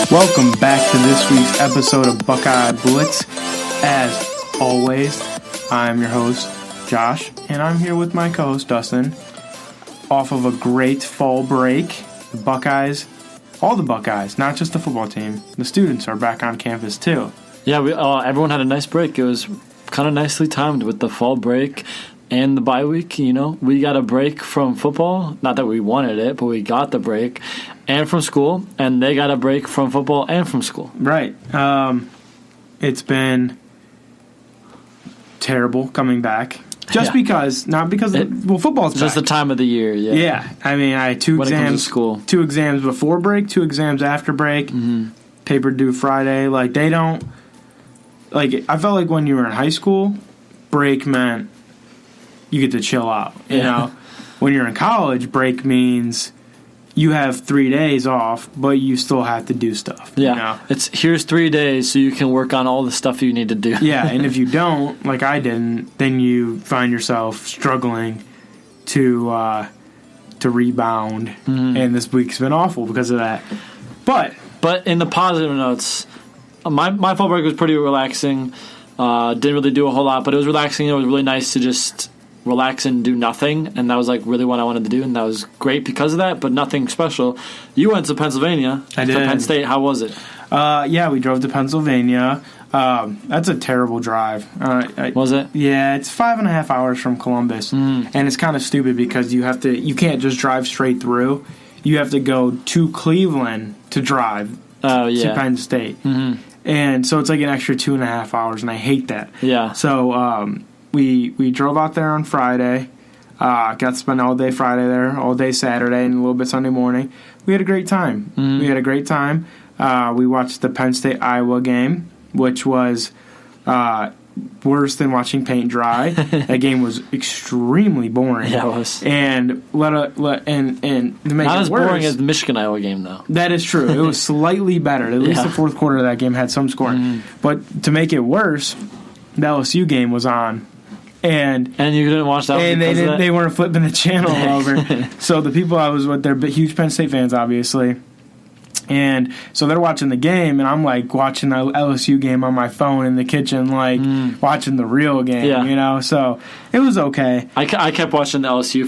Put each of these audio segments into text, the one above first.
Welcome back to this week's episode of Buckeye Blitz. As always, I'm your host, Josh, and I'm here with my co-host, Dustin. Off of a great fall break, the Buckeyes, all the Buckeyes, not just the football team, the students are back on campus too. Yeah, everyone had a nice break. It was kind of nicely timed with the fall break and the bye week. You know, we got a break from football. Not that we wanted it, but we got the break. And from school, and they got a break from football and from school. Right. It's been terrible coming back. Not because football's back. Just the time of the year, yeah. Yeah. I mean, I had two exams before break, 2 exams after break, paper due Friday. Like, they don't, like, I felt like when you were in high school, break meant you get to chill out, you know? When you're in college, break means you have 3 days off, but you still have to do stuff. Yeah, you know? It's here's 3 days so you can work on all the stuff you need to do. Yeah, and if you don't, like I didn't, then you find yourself struggling to rebound, and this week's been awful because of that. But in the positive notes, my fall break was pretty relaxing. Didn't really do a whole lot, but it was relaxing. It was really nice to just relax and do nothing, and that was like really what I wanted to do, and that was great because of that, but nothing special. You went to Pennsylvania. I did. To Penn State. How was it? Yeah, we drove to Pennsylvania. That's a terrible drive. Was it? Yeah, it's 5.5 hours from Columbus, and it's kind of stupid because you can't just drive straight through. You have to go to Cleveland to drive to Penn State, and so it's like an extra 2.5 hours, and I hate that. Yeah. So we drove out there on Friday. Got to spend all day Friday there, all day Saturday, and a little bit Sunday morning. We had a great time. We watched the Penn State-Iowa game, which was worse than watching paint dry. That game was extremely boring. Yeah, it was. And to make not it as worse, boring as the Michigan-Iowa game, though. That is true. It was slightly better. At least the fourth quarter of that game had some scoring. But to make it worse, the LSU game was on. And you didn't watch that one and they weren't flipping the channel over. So the people I was with, they're huge Penn State fans, obviously. And so they're watching the game, and I'm like watching the LSU game on my phone in the kitchen, like watching the real game, you know? So it was okay. I kept watching the LSU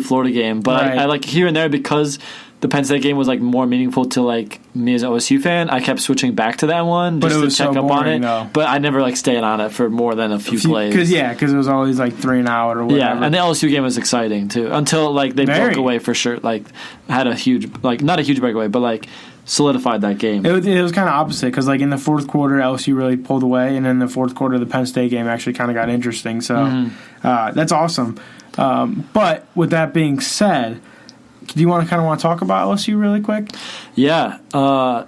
Florida game, but I like here and there because the Penn State game was like more meaningful to like me as an OSU fan. I kept switching back to that one just to check up on it. Though. But I never like stayed on it for more than a few plays. Because it was always like 3 and out or whatever. Yeah, and the LSU game was exciting too until like they broke away for sure. Like had a huge not a huge breakaway, but like solidified that game. It was kind of opposite because like in the fourth quarter LSU really pulled away, and in the fourth quarter the Penn State game actually kind of got interesting. So that's awesome. But with that being said, do you want to talk about LSU really quick? Yeah. I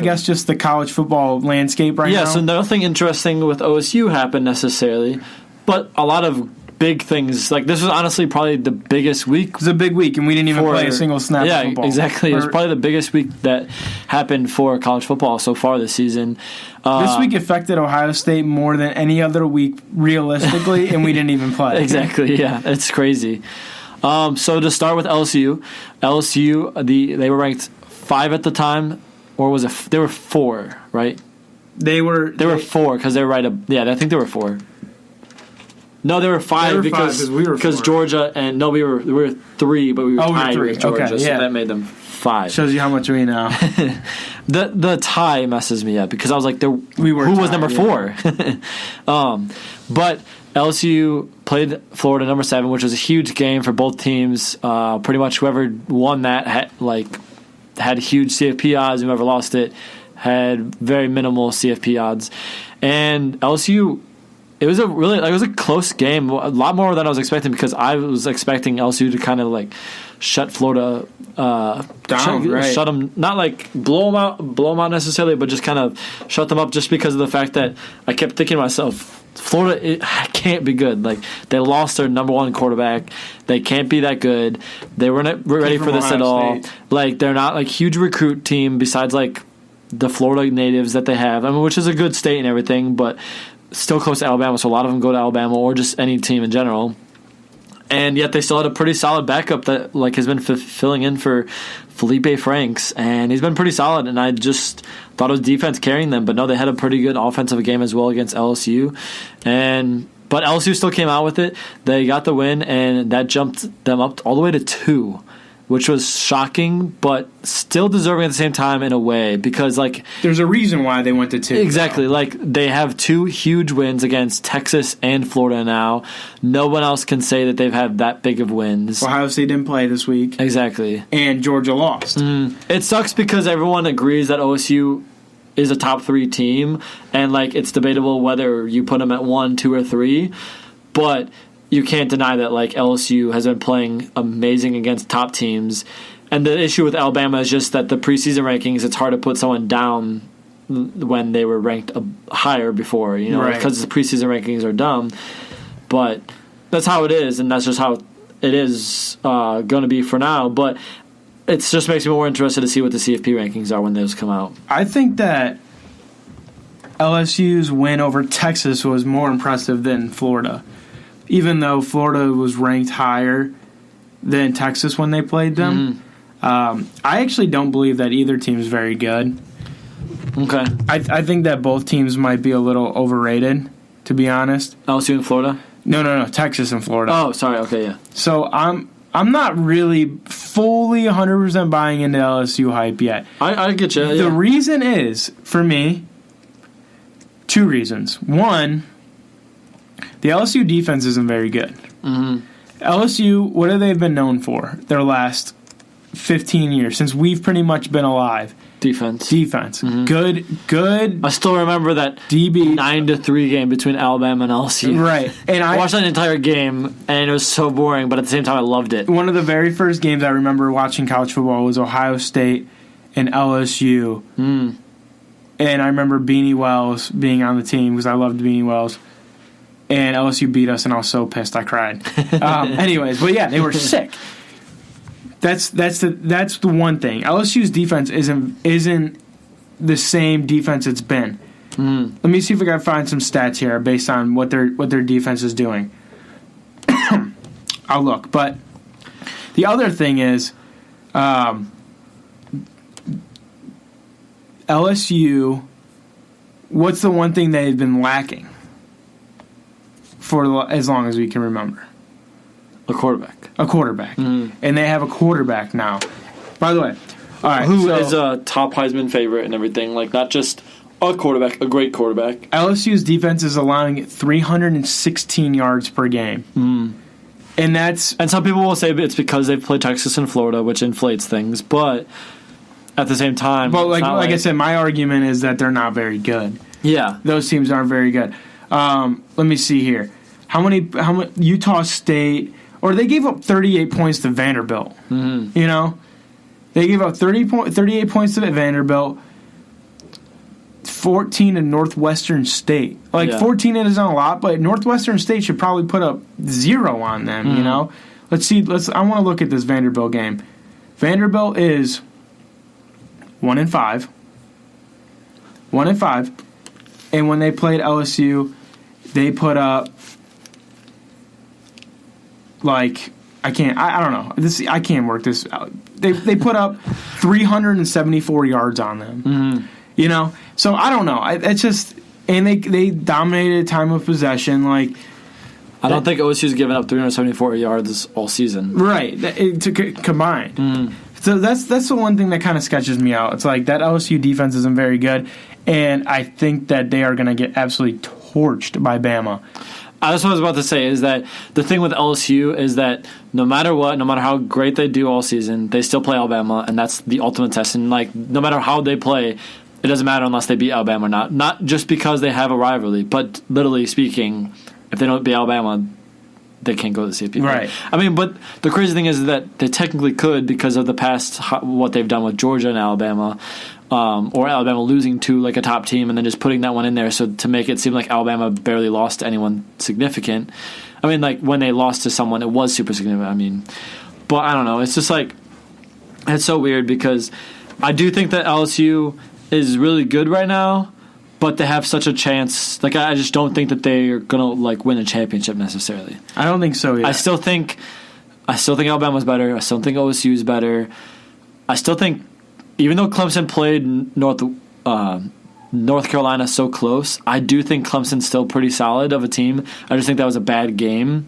guess just the college football landscape right now. Yeah, so nothing interesting with OSU happened necessarily, but a lot of big things. Like this was honestly probably the biggest week. It was a big week, and we didn't even play a single snap of football. Yeah, exactly. It was probably the biggest week that happened for college football so far this season. This week affected Ohio State more than any other week, realistically, and we didn't even play. Exactly, yeah. It's crazy. So to start with LSU, they were ranked 5 at the time, or was it? They were 4, right? They were 4 because they were right. I think they were 4. No, they were 5 because Georgia and we were 3, but we were tied with Georgia, so that made them 5. Shows you how much we know. The tie messes me up because I was like, who was number 4? But LSU played Florida number 7, which was a huge game for both teams. Pretty much whoever won that had huge CFP odds. Whoever lost it had very minimal CFP odds. And LSU, it was a close game, a lot more than I was expecting because I was expecting LSU to kind of like shut Florida down, shut them, not like blow them out necessarily, but just kind of shut them up just because of the fact that I kept thinking to myself, Florida it can't be good. Like they lost their number 1 quarterback. They can't be that good. They weren't ready for this at all. Like they're not like huge recruit team besides like the Florida natives that they have. I mean, which is a good state and everything, but still close to Alabama. So a lot of them go to Alabama or just any team in general. and yet they still had a pretty solid backup that like has been filling in for Felipe Franks, and he's been pretty solid, and I just thought it was defense carrying them, but no, they had a pretty good offensive game as well against LSU, but LSU still came out with it. They got the win, and that jumped them up all the way to 2, which was shocking, but still deserving at the same time in a way, because like there's a reason why they went to 2. Exactly, like they have 2 huge wins against Texas and Florida now. No one else can say that they've had that big of wins. Ohio State didn't play this week. Exactly. And Georgia lost. It sucks because everyone agrees that OSU is a top 3 team, and like it's debatable whether you put them at 1, 2, or 3, but you can't deny that like LSU has been playing amazing against top teams. And the issue with Alabama is just that the preseason rankings, it's hard to put someone down when they were ranked higher before, because the preseason rankings are dumb. But that's how it is, and that's just how it is going to be for now. But it just makes me more interested to see what the CFP rankings are when those come out. I think that LSU's win over Texas was more impressive than Florida. Even though Florida was ranked higher than Texas when they played them. I actually don't believe that either team is very good. Okay. I think that both teams might be a little overrated, to be honest. LSU and Florida? No. Texas and Florida. Oh, sorry. Okay, yeah. So I'm not really fully 100% buying into LSU hype yet. I get you. The reason is, for me, 2 reasons. One, the LSU defense isn't very good. LSU, what have they been known for their last 15 years, since we've pretty much been alive? Defense. Good. I still remember that DB 9-3 game between Alabama and LSU. Right. And I watched that entire game, and it was so boring, but at the same time, I loved it. One of the very first games I remember watching college football was Ohio State and LSU. And I remember Beanie Wells being on the team because I loved Beanie Wells. And LSU beat us, and I was so pissed I cried. Anyways, but yeah, they were sick. That's the one thing. LSU's defense isn't the same defense it's been. Let me see if I can find some stats here based on what their defense is doing. I'll look, but the other thing is, LSU. What's the one thing they've been lacking for as long as we can remember? A quarterback. And they have a quarterback now. By the way, all right, who is a top Heisman favorite and everything, like not just a quarterback, a great quarterback. LSU's defense is allowing 316 yards per game. And some people will say it's because they've played Texas and Florida, which inflates things, but at the same time, but like I said, my argument is that they're not very good. Yeah, those teams aren't very good. Let me see here. How many Utah State, or they gave up 38 points to Vanderbilt. They gave up 38 points to Vanderbilt, 14 to Northwestern State. 14 isn't a lot, but Northwestern State should probably put up 0 on them. Let's see. I want to look at this Vanderbilt game. Vanderbilt is 1-5. 1-5, and when they played LSU, they put up I don't know. I can't work this out. They put up 374 yards on them. So I don't know. It's just, and they dominated time of possession. I don't think OSU's given up 374 yards all season. Right, combined. So that's the one thing that kind of sketches me out. It's like that LSU defense isn't very good, and I think that they are going to get absolutely torched by Bama. That's what I was about to say, is that the thing with LSU is that no matter what, no matter how great they do all season, they still play Alabama, and that's the ultimate test. And no matter how they play, it doesn't matter unless they beat Alabama or not. Not just because they have a rivalry, but literally speaking, if they don't beat Alabama, they can't go to the CFP. Right. I mean, but the crazy thing is that they technically could because of the past, what they've done with Georgia and Alabama, or Alabama losing to a top team and then just putting that one in there so to make it seem like Alabama barely lost to anyone significant. I mean, when they lost to someone, it was super significant. But I don't know. It's just it's so weird because I do think that LSU is really good right now, but they have such a chance. Like, I just don't think that they're gonna like win a championship necessarily. I don't think so either. I still think Alabama's better. I still think OSU's better. I still think, even though Clemson played North Carolina so close, I do think Clemson's still pretty solid of a team. I just think that was a bad game.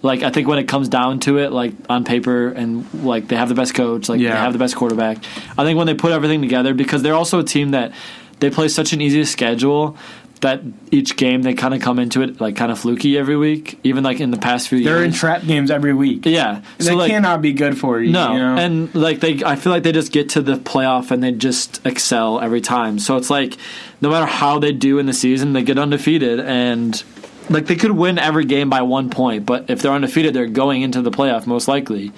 Like, I think when it comes down to it, like, on paper, and, like, they have the best coach, like, they have the best quarterback, I think when they put everything together, because they're also a team that they play such an easy schedule that each game they kind of come into it, like, kind of fluky every week, even, like, in the past few years. They're in trap games every week. Yeah. So, that cannot be good for you. No. You know? And, like, I feel like they just get to the playoff and they just excel every time. So it's like, no matter how they do in the season, they get undefeated, and like, they could win every game by 1 point, but if they're undefeated, they're going into the playoff most likely.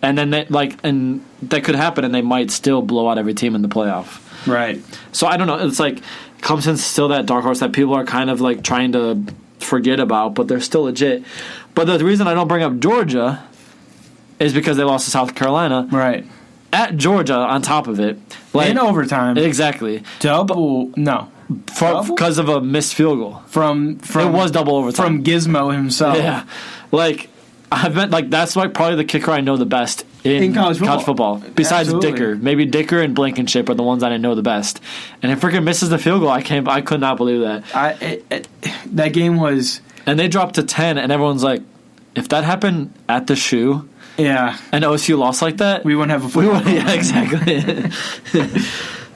And then and that could happen, and they might still blow out every team in the playoff. Right. So I don't know. It's like Clemson's still that dark horse that people are kind of like trying to forget about, but they're still legit. But the reason I don't bring up Georgia is because they lost to South Carolina. Right. At Georgia, on top of it, like, in overtime. Exactly. Because of a missed field goal. From it was double overtime. From Gizmo himself. Yeah. Like, I've been, like, that's like probably the kicker I know the best in college football. Besides Absolutely. Dicker. Maybe Dicker and Blankenship are the ones that I know the best. And it freaking misses the field goal. I could not believe that. That game was... And they dropped to 10, and everyone's like, if that happened at the shoe... Yeah. And OSU lost like that... We wouldn't have a football game. Yeah, exactly.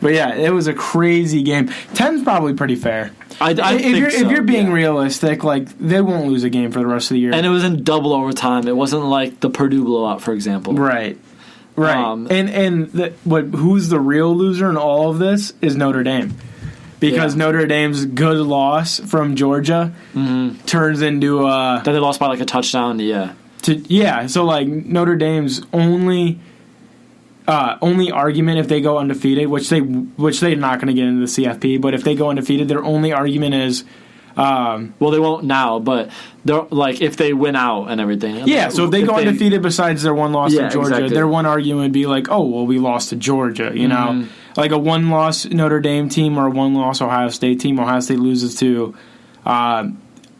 But yeah, it was a crazy game. 10's probably pretty fair. If you're being realistic, like, they won't lose a game for the rest of the year. And it was in double overtime. It wasn't like the Purdue blowout, for example. Right. Who's the real loser in all of this is Notre Dame. Because Notre Dame's good loss from Georgia turns into that they lost by like a touchdown, so like Notre Dame's only argument if they go undefeated, which they're not going to get into the CFP, but if they go undefeated, their only argument is well, they won't now, but they're like if they win out and everything. Yeah, so if they go undefeated besides their one loss to Georgia, their one argument would be like, oh, well, we lost to Georgia, you know? Like a one-loss Notre Dame team or a one-loss Ohio State team. Ohio State loses to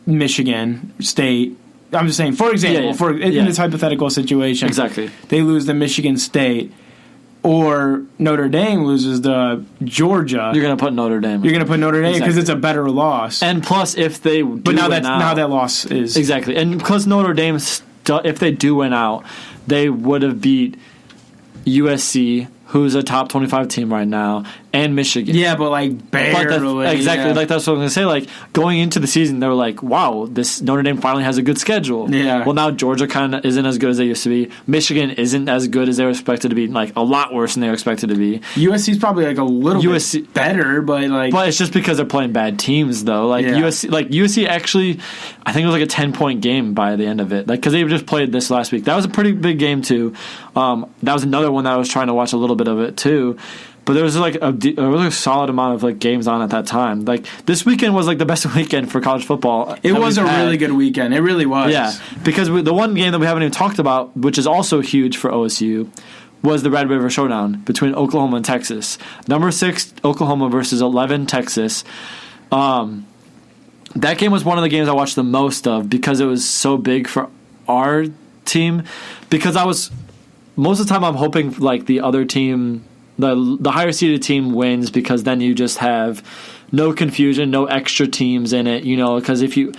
Michigan State. I'm just saying, for example, in this hypothetical situation, exactly, they lose to Michigan State, or Notre Dame loses to Georgia. You're going to put Notre Dame. You're going to put Notre Dame because it's a better loss. And plus, if they do now that loss is exactly, and because Notre Dame, if they do win out, they would have beat USC, who's a top 25 team right now, and Michigan. Yeah, but like barely. Exactly, like that's what I'm going to say. Like going into the season, they were like, wow, this Notre Dame finally has a good schedule. Yeah. Well, now Georgia kind of isn't as good as they used to be. Michigan isn't as good as they were expected to be, like a lot worse than they were expected to be. USC's probably like a little bit better, but like... But it's just because they're playing bad teams, though. Like USC actually, I think it was like a 10-point game by the end of it. Like, because they just played this last week. That was a pretty big game, too. That was another one that I was trying to watch a little bit of it, too. But there was like a really solid amount of like games on at that time. Like this weekend was like the best weekend for college football. It was a really good weekend. It really was. Yeah, because the one game that we haven't even talked about, which is also huge for OSU, was the Red River Showdown between Oklahoma and Texas. Number 6 Oklahoma versus 11 Texas. That game was one of the games I watched the most of because it was so big for our team. Because most of the time I'm hoping like the other team. The higher seeded team wins because then you just have no confusion, no extra teams in it, you know, because if you,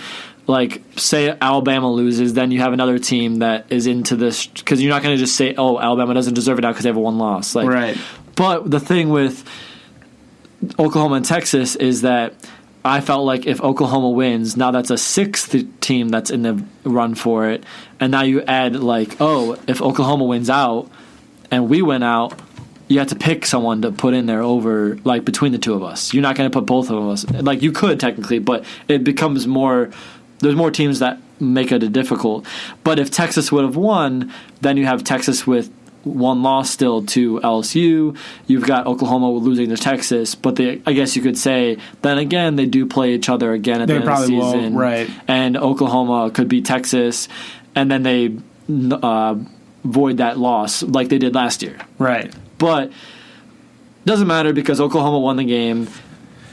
like, say Alabama loses, then you have another team that is into this, because you're not going to just say, oh, Alabama doesn't deserve it now because they have one loss. Like, right. But the thing with Oklahoma and Texas is that I felt like if Oklahoma wins, now that's a 6th team that's in the run for it, and now you add, like, oh, if Oklahoma wins out and we win out, you have to pick someone to put in there over, like, between the two of us. You're not going to put both of us. Like, you could, technically, but it becomes more... There's more teams that make it difficult. But if Texas would have won, then you have Texas with one loss still to LSU. You've got Oklahoma losing to Texas. But I guess you could say, then again, they do play each other again at the end of the season. Won't, right. And Oklahoma could beat Texas, and then they void that loss like they did last year. Right. But it doesn't matter because Oklahoma won the game.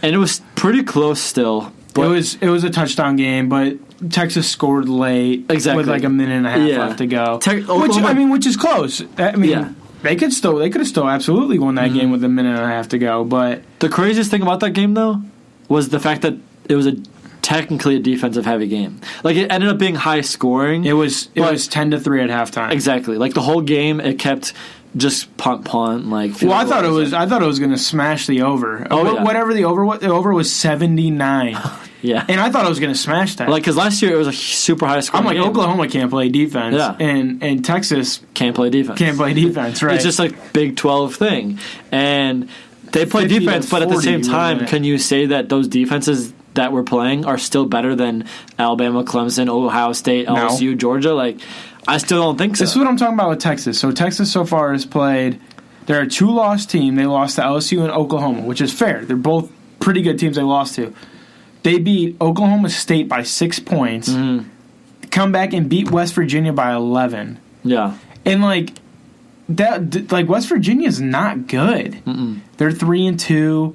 And it was pretty close still. It was a touchdown game, but Texas scored late with like a minute and a half left to go. Which is close. They could have still absolutely won that game with a minute and a half to go. But the craziest thing about that game, though, was the fact that it was technically a defensive heavy game. Like, it ended up being high scoring. It was 10-3 at halftime. Exactly. Like, the whole game, it kept just punt. Like, I thought it was going to smash the over. Whatever the over was 79. Yeah. And I thought I was going to smash that. Like, because last year it was a super high score. I'm like, game. Oklahoma can't play defense. Yeah. And Texas can't play defense, right. It's just a Big 12 thing. And they play defense, but at the same time, can you say that those defenses that we're playing are still better than Alabama, Clemson, Ohio State, LSU, Georgia? Like, I still don't think so. This is what I'm talking about with Texas. So Texas so far has played, they're a 2-loss team. They lost to LSU and Oklahoma, which is fair. They're both pretty good teams they lost to. They beat Oklahoma State by 6 points, come back and beat West Virginia by 11. Yeah. And, West Virginia's not good. They're 3-2.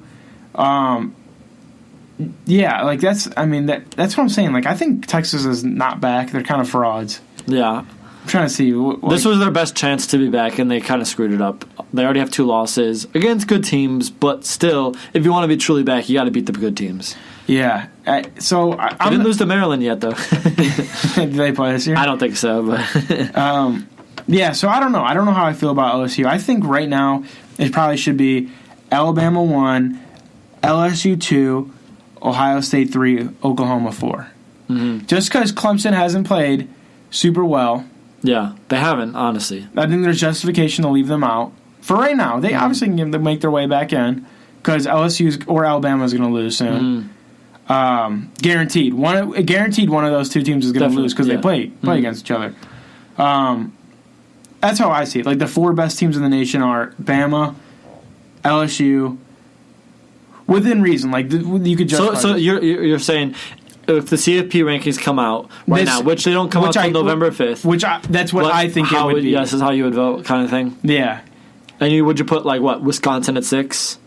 That's what I'm saying. Like, I think Texas is not back. They're kind of frauds. Yeah. I'm trying to see. This was their best chance to be back, and they kind of screwed it up. They already have 2 losses against good teams, but still, if you want to be truly back, you got to beat the good teams. Yeah. I didn't lose to Maryland yet, though. Did they play this year? I don't think so, but so I don't know. I don't know how I feel about LSU. I think right now it probably should be Alabama 1, LSU 2, Ohio State 3, Oklahoma 4. Just because Clemson hasn't played super well. Yeah, they haven't, honestly. I think there's justification to leave them out. For right now, they obviously can make their way back in because LSU or Alabama is going to lose soon. Guaranteed. One of those two teams is going to lose because they play against each other. That's how I see it. Like, the 4 best teams in the nation are Bama, LSU, within reason. Like, you could justify. So you're saying if the CFP rankings come out now, which they don't come out until November 5th. That's what I think it would be. Yes, is how you would vote, kind of thing. Yeah. And would you put Wisconsin at 6?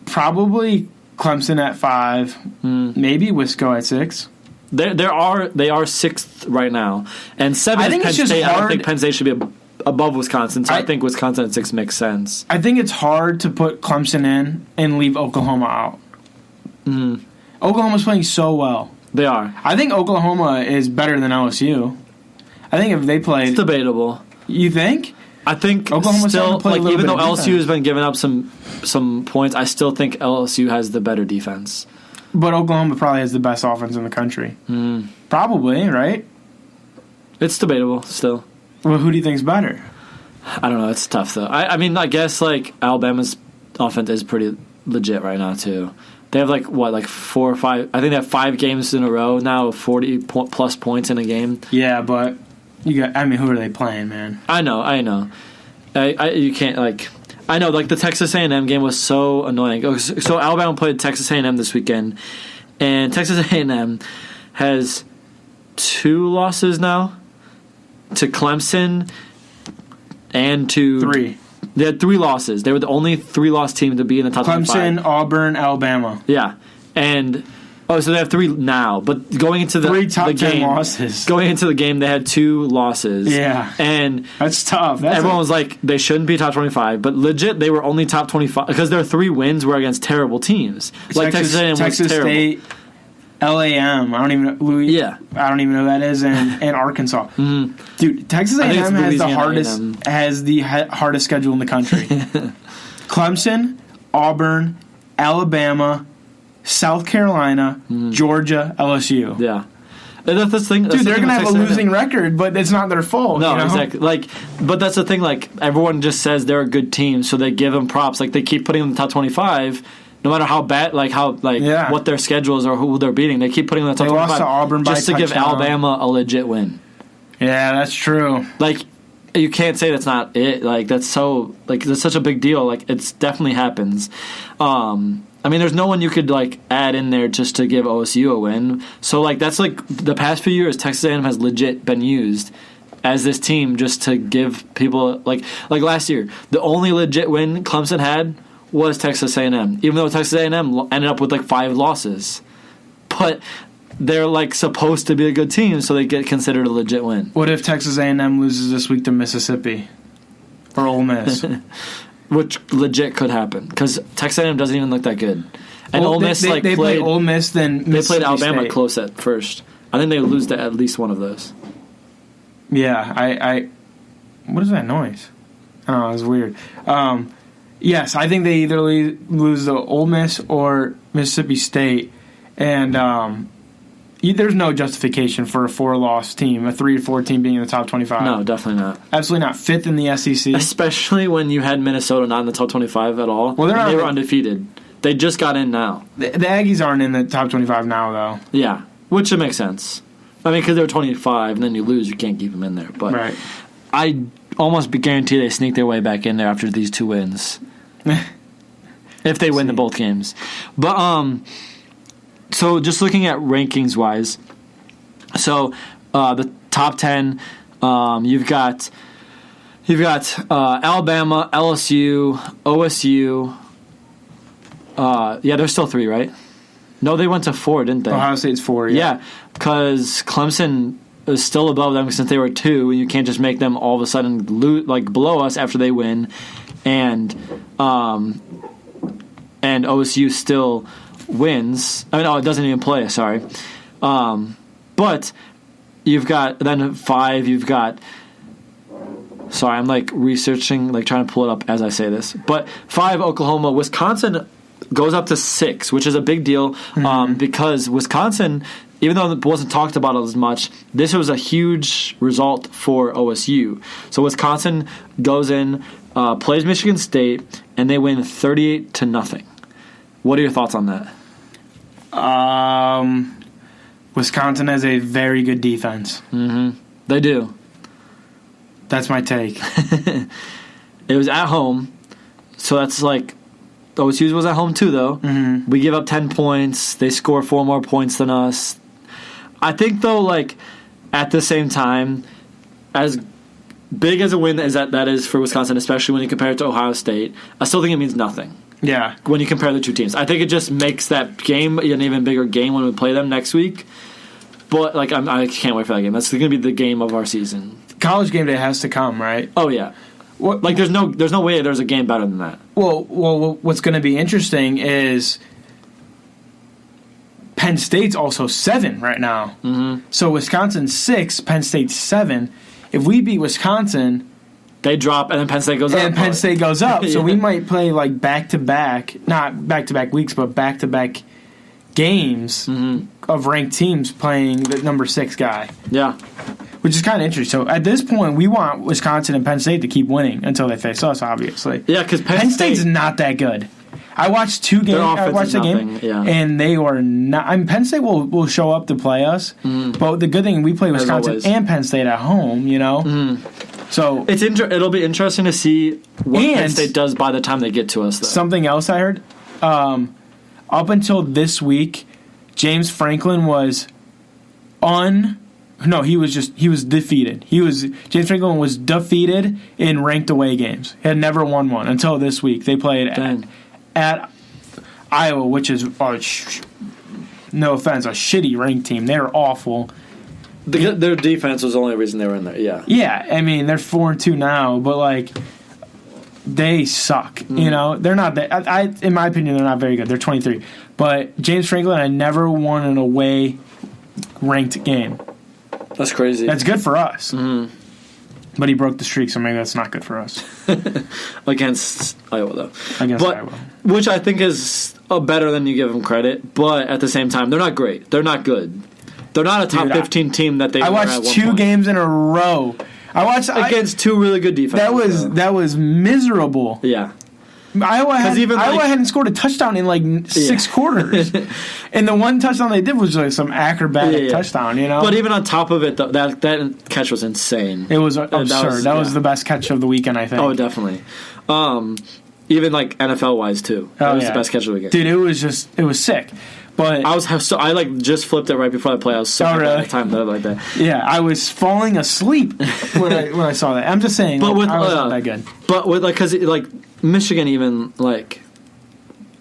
Probably Clemson at 5. Maybe Wisco at 6. They are 6th right now, and 7 is Penn State. I don't think Penn State should be above Wisconsin, so I think Wisconsin at 6 makes sense. I think it's hard to put Clemson in and leave Oklahoma out. Oklahoma's playing so well. They are. I think Oklahoma is better than LSU. I think if they played... It's debatable. You think? I think Oklahoma's still, even though LSU has been giving up some points, I still think LSU has the better defense. But Oklahoma probably has the best offense in the country. Probably, right? It's debatable still. Well, who do you think's better? I don't know. It's tough, though. I guess, Alabama's offense is pretty legit right now, too. They have, 4 or 5... I think they have 5 games in a row now of 40-plus points in a game. Yeah, but... who are they playing, man? I know. You can't, I know, the Texas A&M game was so annoying. So Alabama played Texas A&M this weekend, and Texas A&M has 2 losses now to Clemson and to... 3. They had 3 losses. They were the only 3-loss team to be in the top 25. Clemson, Auburn, Alabama. Yeah. And... so they have 3 now, but going into the 3 top 10 game, losses. Going into the game, they had 2 losses. Yeah, and that's tough. Everyone was like, they shouldn't be top 25, but legit, they were only top 25 because their 3 wins were against terrible teams. Texas A&M was terrible. State, LAM. I don't even know. I don't even know who that is, and Arkansas. Dude, Texas A&M has the hardest schedule in the country. Clemson, Auburn, Alabama, South Carolina, Georgia, LSU. Yeah. That's the thing. Dude, they're going to have a losing record, but it's not their fault. No, exactly. But that's the thing. Everyone just says they're a good team, so they give them props. They keep putting them in the top 25, no matter how bad, what their schedules or who they're beating. They keep putting them in the top 25. They lost to Auburn by just to give Alabama a legit win. Yeah, that's true. You can't say that's not it. That's so. That's such a big deal. It definitely happens. There's no one you could add in there just to give OSU a win. So that's the past few years, Texas A&M has legit been used as this team just to give people like last year. The only legit win Clemson had was Texas A&M, even though Texas A&M ended up with like 5 losses. But they're like supposed to be a good team, so they get considered a legit win. What if Texas A&M loses this week to Mississippi or Ole Miss? Which legit could happen because Texas A&M doesn't even look that good. And well, Ole Miss they played Ole Miss, then they played Alabama State. close at first. I think they would lose to at least one of those. Yeah, I what is that noise? Oh, it was weird. Yes, I think they either lose to Ole Miss or Mississippi State, and there's no justification for a 4-loss team, a 3-4 team being in the top 25. No, definitely not. Absolutely not. 5th in the SEC. Especially when you had Minnesota not in the top 25 at all. Well, they were undefeated. They just got in now. The Aggies aren't in the top 25 now, though. Yeah, which would make sense. I mean, because they were 25, and then you lose, you can't keep them in there. But right. I almost guarantee they sneak their way back in there after these 2 wins. If they win the both games. But, so just looking at rankings-wise, so the top 10, you've got Alabama, LSU, OSU. Yeah, there's still 3, right? No, they went to 4, didn't they? Ohio State's 4, yeah. Yeah, because Clemson is still above them since they were 2, and you can't just make them all of a sudden below us after they win, and OSU still wins. I mean, it doesn't even play. Sorry, but you've got then 5. You've got. Sorry, I'm researching, trying to pull it up as I say this. But 5, Oklahoma, Wisconsin goes up to 6, which is a big deal because Wisconsin, even though it wasn't talked about as much, this was a huge result for OSU. So Wisconsin goes in, plays Michigan State, and they win 38-0. What are your thoughts on that? Wisconsin has a very good defense. Mm-hmm. They do. That's my take. It was at home, so that's OSU's was at home too, though. Mm-hmm. We give up 10 points. They score 4 more points than us. I think, though, at the same time, as big as a win as that is for Wisconsin, especially when you compare it to Ohio State, I still think it means nothing. Yeah. When you compare the 2 teams. I think it just makes that game an even bigger game when we play them next week. But, I can't wait for that game. That's going to be the game of our season. College game day has to come, right? Oh, yeah. What, there's no way there's a game better than that. Well, what's going to be interesting is Penn State's also 7 right now. Mm-hmm. So Wisconsin's 6, Penn State's 7. If we beat Wisconsin, they drop, and then Penn State goes up. And Penn State goes up. Yeah. So we might play back-to-back, not back-to-back weeks, but back-to-back games of ranked teams playing the number 6 guy. Yeah. Which is kind of interesting. So at this point, we want Wisconsin and Penn State to keep winning until they face us, obviously. Yeah, because Penn State's not that good. I watched 2 games. I watched the game, and they were not. I mean, Penn State will show up to play us, but the good thing we play Wisconsin and Penn State at home. So it'll be interesting to see what Penn State does by the time they get to us. Though. Something else I heard. Up until this week, James Franklin was he was defeated. James Franklin was defeated in ranked away games. He had never won one until this week. They played at Iowa, which is, no offense, a shitty ranked team. They're awful. Their defense was the only reason they were in there, yeah. Yeah, I mean, they're 4-2 now, but, they suck. They're not that. In my opinion, they're not very good. They're 23. But James Franklin had never won an away ranked game. That's crazy. That's good for us. Mm-hmm. But he broke the streak, so maybe that's not good for us. Against Iowa, though. Iowa. Which I think is better than you give them credit. But at the same time, they're not great. They're not good. They're not a top 15 team that they were at one point. I watched 2 games in a row. Against 2 really good defenses. That was miserable. Yeah. Iowa hadn't scored a touchdown in 6 quarters. And the one touchdown they did was some acrobatic touchdown, But even on top of it, that catch was insane. It was absurd. That was the best catch of the weekend, I think. Oh, definitely. Even NFL-wise, too. That was the best catch of the weekend. Dude, it was sick. But I just flipped it right before the play. I was so happy at the time that like that. Yeah, I was falling asleep when I saw that. I'm just saying, but I wasn't that good. But with because Michigan even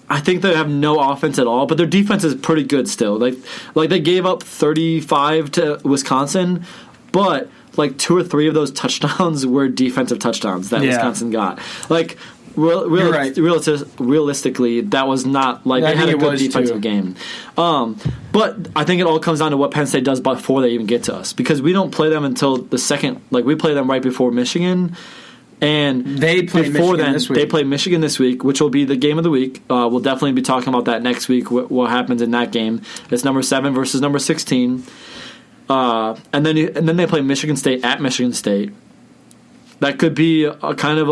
I think they have no offense at all, but their defense is pretty good still. Like they gave up 35 to Wisconsin, but like 2 or 3 of those touchdowns were defensive touchdowns that Wisconsin got. Like realistically, that was not like they had a good defensive game. But I think it all comes down to what Penn State does before they even get to us, because we don't play them until the second. Like we play them right before Michigan. And they play Michigan this week. They play Michigan this week, which will be the game of the week. We'll definitely be talking about that next week, what happens in that game. It's number 7 versus number 16. And then they play Michigan State at Michigan State. That could be a kind of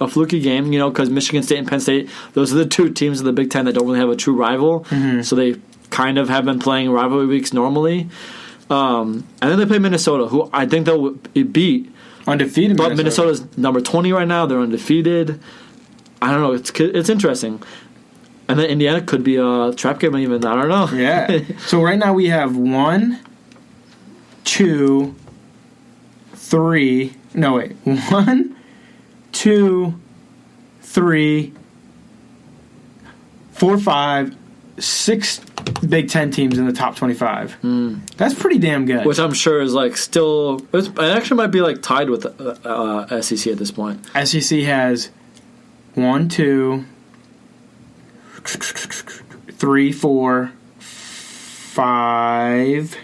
a fluky game, because Michigan State and Penn State, those are the 2 teams of the Big Ten that don't really have a true rival. Mm-hmm. So they kind of have been playing rivalry weeks normally. And then they play Minnesota, who I think they'll beat. Undefeated, but Minnesota's number 20 right now. They're undefeated. I don't know. It's interesting. And then Indiana could be a trap game even. I don't know. Yeah. So right now we have 1, 2, 3. No, wait. 1, 2, 3, 4, 5, 6 Big Ten teams in the top 25. That's pretty damn good. Which I'm sure is like still. It actually might be like tied with SEC at this point. SEC has 1, 2, 3, 4, 5.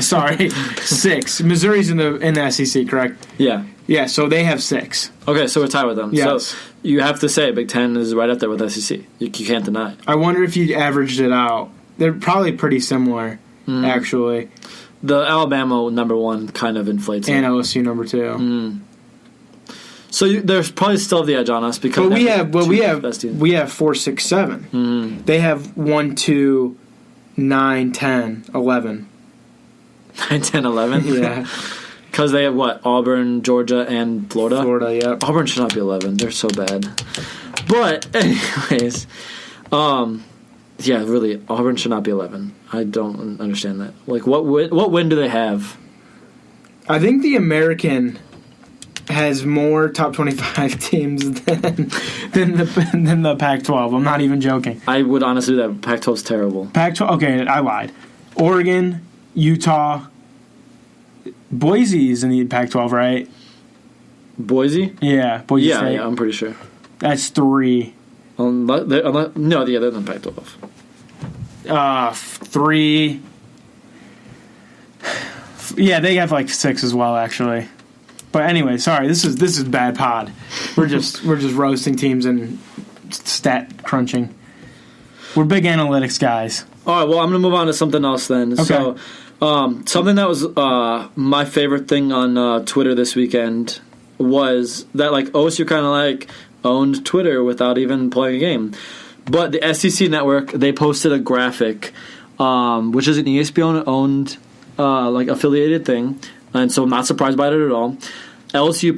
Sorry, 6. Missouri's in the SEC, correct? Yeah. Yeah, so they have 6. Okay, so we're tied with them. Yes. So you have to say Big Ten is right up there with SEC. You can't deny it. I wonder if you averaged it out. They're probably pretty similar, actually. The Alabama number 1 kind of inflates and it. LSU number 2. So there's probably still the edge on us because we have 4, 6, 7. They have 1, 2, 9, 10, 11. 9, 10, 11? Yeah. Because they have what? Auburn, Georgia, and Florida? Florida, yeah. Auburn should not be 11. They're so bad. But, anyways, yeah, really, Auburn should not be 11. I don't understand that. Like, what win do they have? I think the American has more top 25 teams than the Pac-12. I'm not even joking. I would honestly do that. Pac-12's terrible. Pac-12, okay, I lied. Oregon, Utah, Boise's in the Pac-12, right? Boise? Yeah, Boise State. Yeah, I'm pretty sure. That's 3. They're in the Pac-12. 3. Yeah, they have like 6 as well, actually. But anyway, sorry, this is bad pod. We're just roasting teams and stat crunching. We're big analytics guys. All right, well, I'm gonna move on to something else then. Okay. So, something that was my favorite thing on Twitter this weekend was that like OSU kind of like owned Twitter without even playing a game. But the SEC network, they posted a graphic, which is an ESPN owned like affiliated thing. And so I'm not surprised by it at all. SEC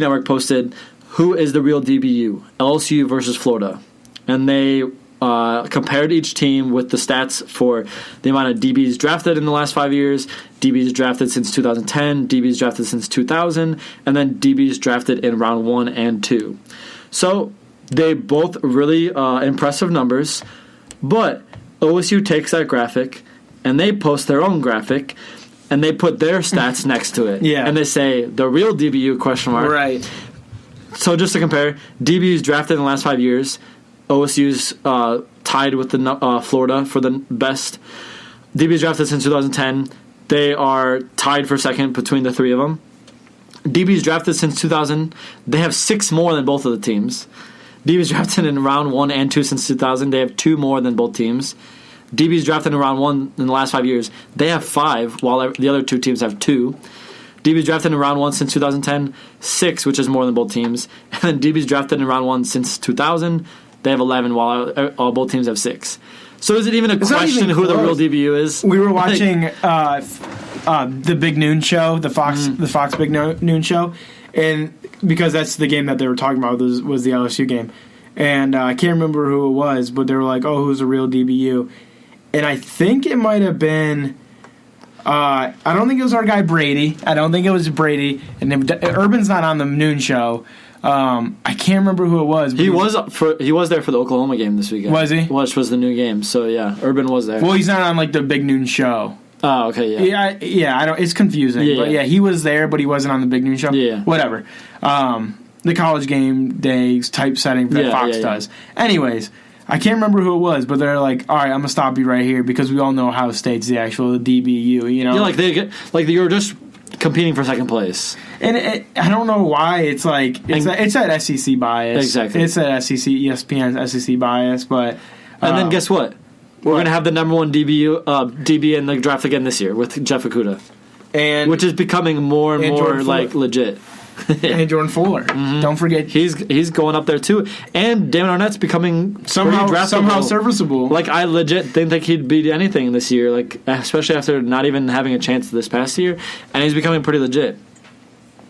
Network posted, who is the real DBU? LSU versus Florida. And they compared each team with the stats for the amount of DBs drafted in the last 5 years, DBs drafted since 2010, DBs drafted since 2000, and then DBs drafted in round 1 and 2. So they both really impressive numbers, but OSU takes that graphic and they post their own graphic, and they put their stats next to it. Yeah. And they say, the real DBU, question mark. Right. So just to compare, DBU's drafted in the last 5 years. OSU's tied with the Florida for the best. DBU's drafted since 2010. They are tied for second between the 3 of them. DBU's drafted since 2000. They have 6 more than both of the teams. DBU's drafted in round 1 and 2 since 2000. They have 2 more than both teams. DB's drafted in round 1 in the last 5 years. They have 5, while the other 2 teams have 2. DB's drafted in round 1 since 2010, 6, which is more than both teams. And then DB's drafted in round 1 since 2000. They have 11, while both teams have 6. So is it even a question who the real DBU is? We were watching the Big Noon show, the Fox Big Noon show, and because that's the game that they were talking about was the LSU game. And I can't remember who it was, but they were like, oh, who's the real DBU? And I think it might have been I don't think it was our guy Brady. I don't think it was Brady. And then Urban's not on the noon show. I can't remember who it was. He was there for the Oklahoma game this weekend. Was he? Which was the new game. So yeah, Urban was there. Well, he's not on like the big noon show. Oh, okay, yeah. Yeah, I don't. It's confusing, but he was there, but he wasn't on the big noon show. Yeah, whatever. The college game days type setting that Fox does. Anyways, I can't remember who it was, but they're like, all right, I'm gonna stop you right here because we all know Ohio State's the actual DBU. You know, you're just competing for second place, and I don't know why it's like it's that SEC bias. Exactly, it's that SEC ESPN's SEC bias, but and then guess what? We're going to have the number one DB in the draft again this year with Jeff Okudah, which is becoming more and more like legit. And Jordan Fuller, don't forget he's going up there too. And Damon Arnett's becoming somehow serviceable. Like I legit didn't think he'd beat anything this year, like especially after not even having a chance this past year, and he's becoming pretty legit.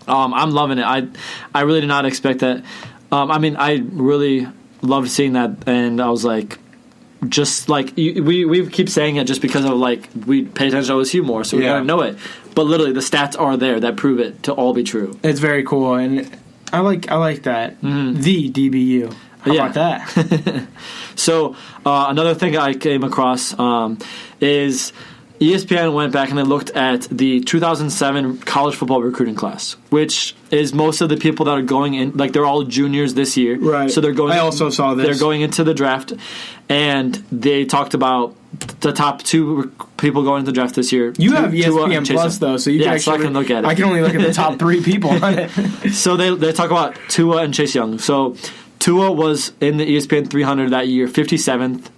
I'm loving it. I really did not expect that. I really loved seeing that, and I was like. Just like we keep saying it just because of like we pay attention to OSU more, so we gotta know it. But literally, the stats are there that prove it to all be true. It's very cool, and I like that the DBU. How about that? So another thing I came across is ESPN went back and they looked at the 2007 college football recruiting class, which is most of the people that are going in, like they're all juniors this year. Right. So they're going. I also saw this. They're going into the draft, and they talked about the top two people going into the draft this year. You have ESPN Plus though, so you can actually so I can look at it. I can only look at the top 3 people on it. So they talk about Tua and Chase Young. So Tua was in the ESPN 300 that year, 57th.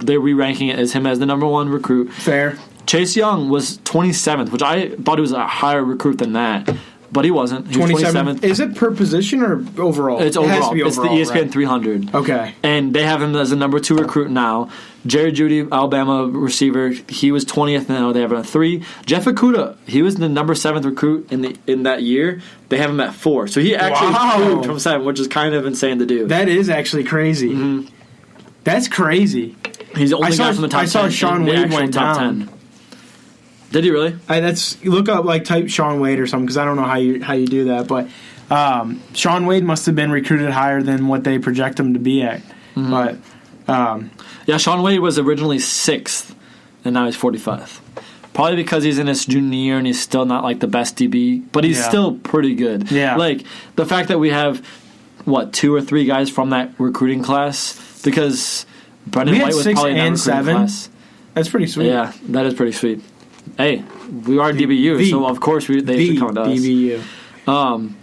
They're re-ranking it as him as the number 1 recruit. Fair. Chase Young was 27th, which I thought he was a higher recruit than that, but he wasn't. He was 27th. Is it per position or overall? It's overall. It has to be overall, it's the ESPN 300. Okay. And they have him as the number 2 recruit now. Jerry Jeudy, Alabama receiver, he was 20th now. They have him at 3. Jeff Okudah, he was the number 7th recruit in that year. They have him at 4. So he actually moved from 7, which is kind of insane to do. That is actually crazy. Mm-hmm. That's crazy. He's the only guy from the top 10. I saw Sean Wade went down. 10. Did he really? Look up type Sean Wade or something because I don't know how you do that, but Sean Wade must have been recruited higher than what they project him to be at. Mm-hmm. But Sean Wade was originally 6th, and now he's 45th. Probably because he's in his junior year and he's still not like the best DB, but he's still pretty good. Yeah, like the fact that we have 2 or 3 guys from that recruiting class because Brendan White was probably in that recruiting class. That's pretty sweet. Yeah, that is pretty sweet. Hey, we are DBU, so of course they should come to us. DBU.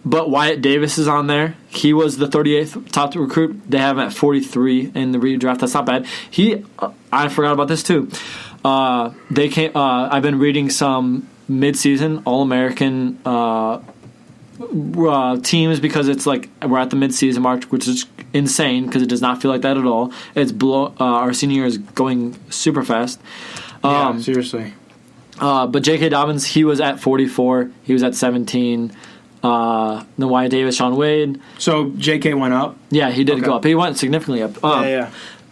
But Wyatt Davis is on there. He was the 38th top recruit. They have him at 43 in the redraft. That's not bad. I forgot about this too. They came. I've been reading some mid-season All-American teams because it's like we're at the mid-season mark, which is insane because it does not feel like that at all. It's our senior year is going super fast. Seriously. But J.K. Dobbins, he was at 44. He was at 17. Then Wyatt Davis, Sean Wade. So J.K. went up? Yeah, he did go up. He went significantly up.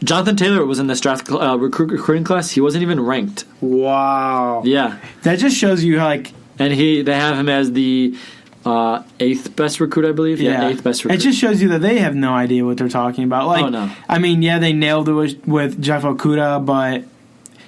Jonathan Taylor was in this draft recruiting class. He wasn't even ranked. Wow. Yeah. That just shows you And they have him as the 8th best recruit, I believe. Yeah, 8th best recruit. It just shows you that they have no idea what they're talking about. No. I mean, they nailed it with Jeff Okudah, but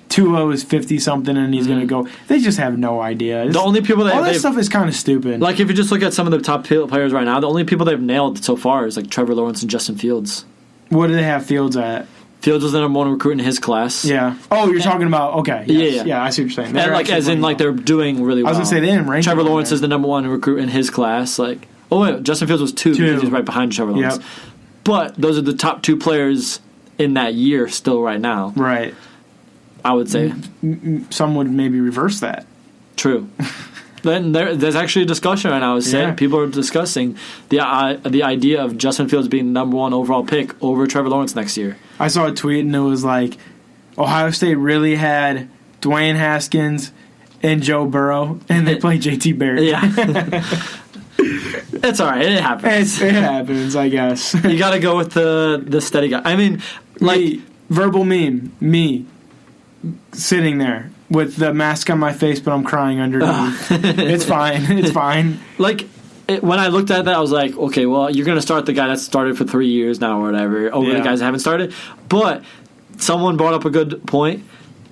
Tua is 50-something and he's going to go. They just have no idea. The only people all that stuff is kind of stupid. Like, if you just look at some of the top players right now, the only people they've nailed so far is like Trevor Lawrence and Justin Fields. What do they have Fields at? Fields was the number 1 recruit in his class. Yeah. Oh, you're talking about, okay. Yes. Yeah, I see what you're saying. And as in, they're doing really well. I was going to say, they didn't rank Trevor Lawrence is the number 1 recruit in his class. Justin Fields was 2 because he's right behind Trevor Lawrence. Yep. But those are the top 2 players in that year still right now. Right. I would say. Some would maybe reverse that. True. Then there's actually a discussion right now. People are discussing the idea of Justin Fields being the number 1 overall pick over Trevor Lawrence next year. I saw a tweet and it was like, Ohio State really had Dwayne Haskins and Joe Burrow, and they played JT Barrett. Yeah. It's all right. It happens. It happens, I guess. You got to go with the steady guy. I mean, verbal meme, me sitting there with the mask on my face, but I'm crying underneath. It's fine. It's fine. Like, when I looked at that, I was like, okay, well, you're going to start the guy that started for 3 years now or whatever over the guys that haven't started. But someone brought up a good point.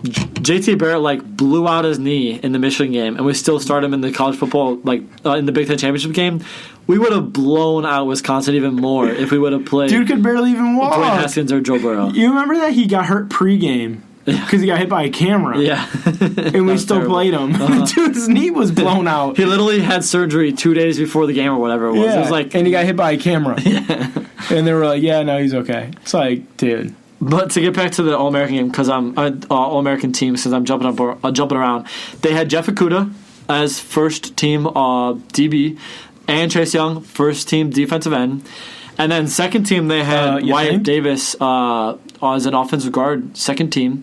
JT Barrett, like, blew out his knee in the Michigan game, and we still start him in the college football, like, in the Big Ten Championship game. We would have blown out Wisconsin even more if we would have played. Dude could barely even walk. Dwayne Haskins or Joe Burrow. You remember that he got hurt pregame because he got hit by a camera? Yeah. And we still played him. Dude's knee was blown out. He literally had surgery 2 days before the game or whatever it was. Yeah, it was like, and he got hit by a camera. Yeah. And they were like, yeah, no, he's okay. It's like, dude. But to get back to the All-American game, because I'm All-American team, since I'm jumping around, they had Jeff Okudah as first team DB, and Chase Young first team defensive end, and then second team they had Wyatt Davis as an offensive guard, second team,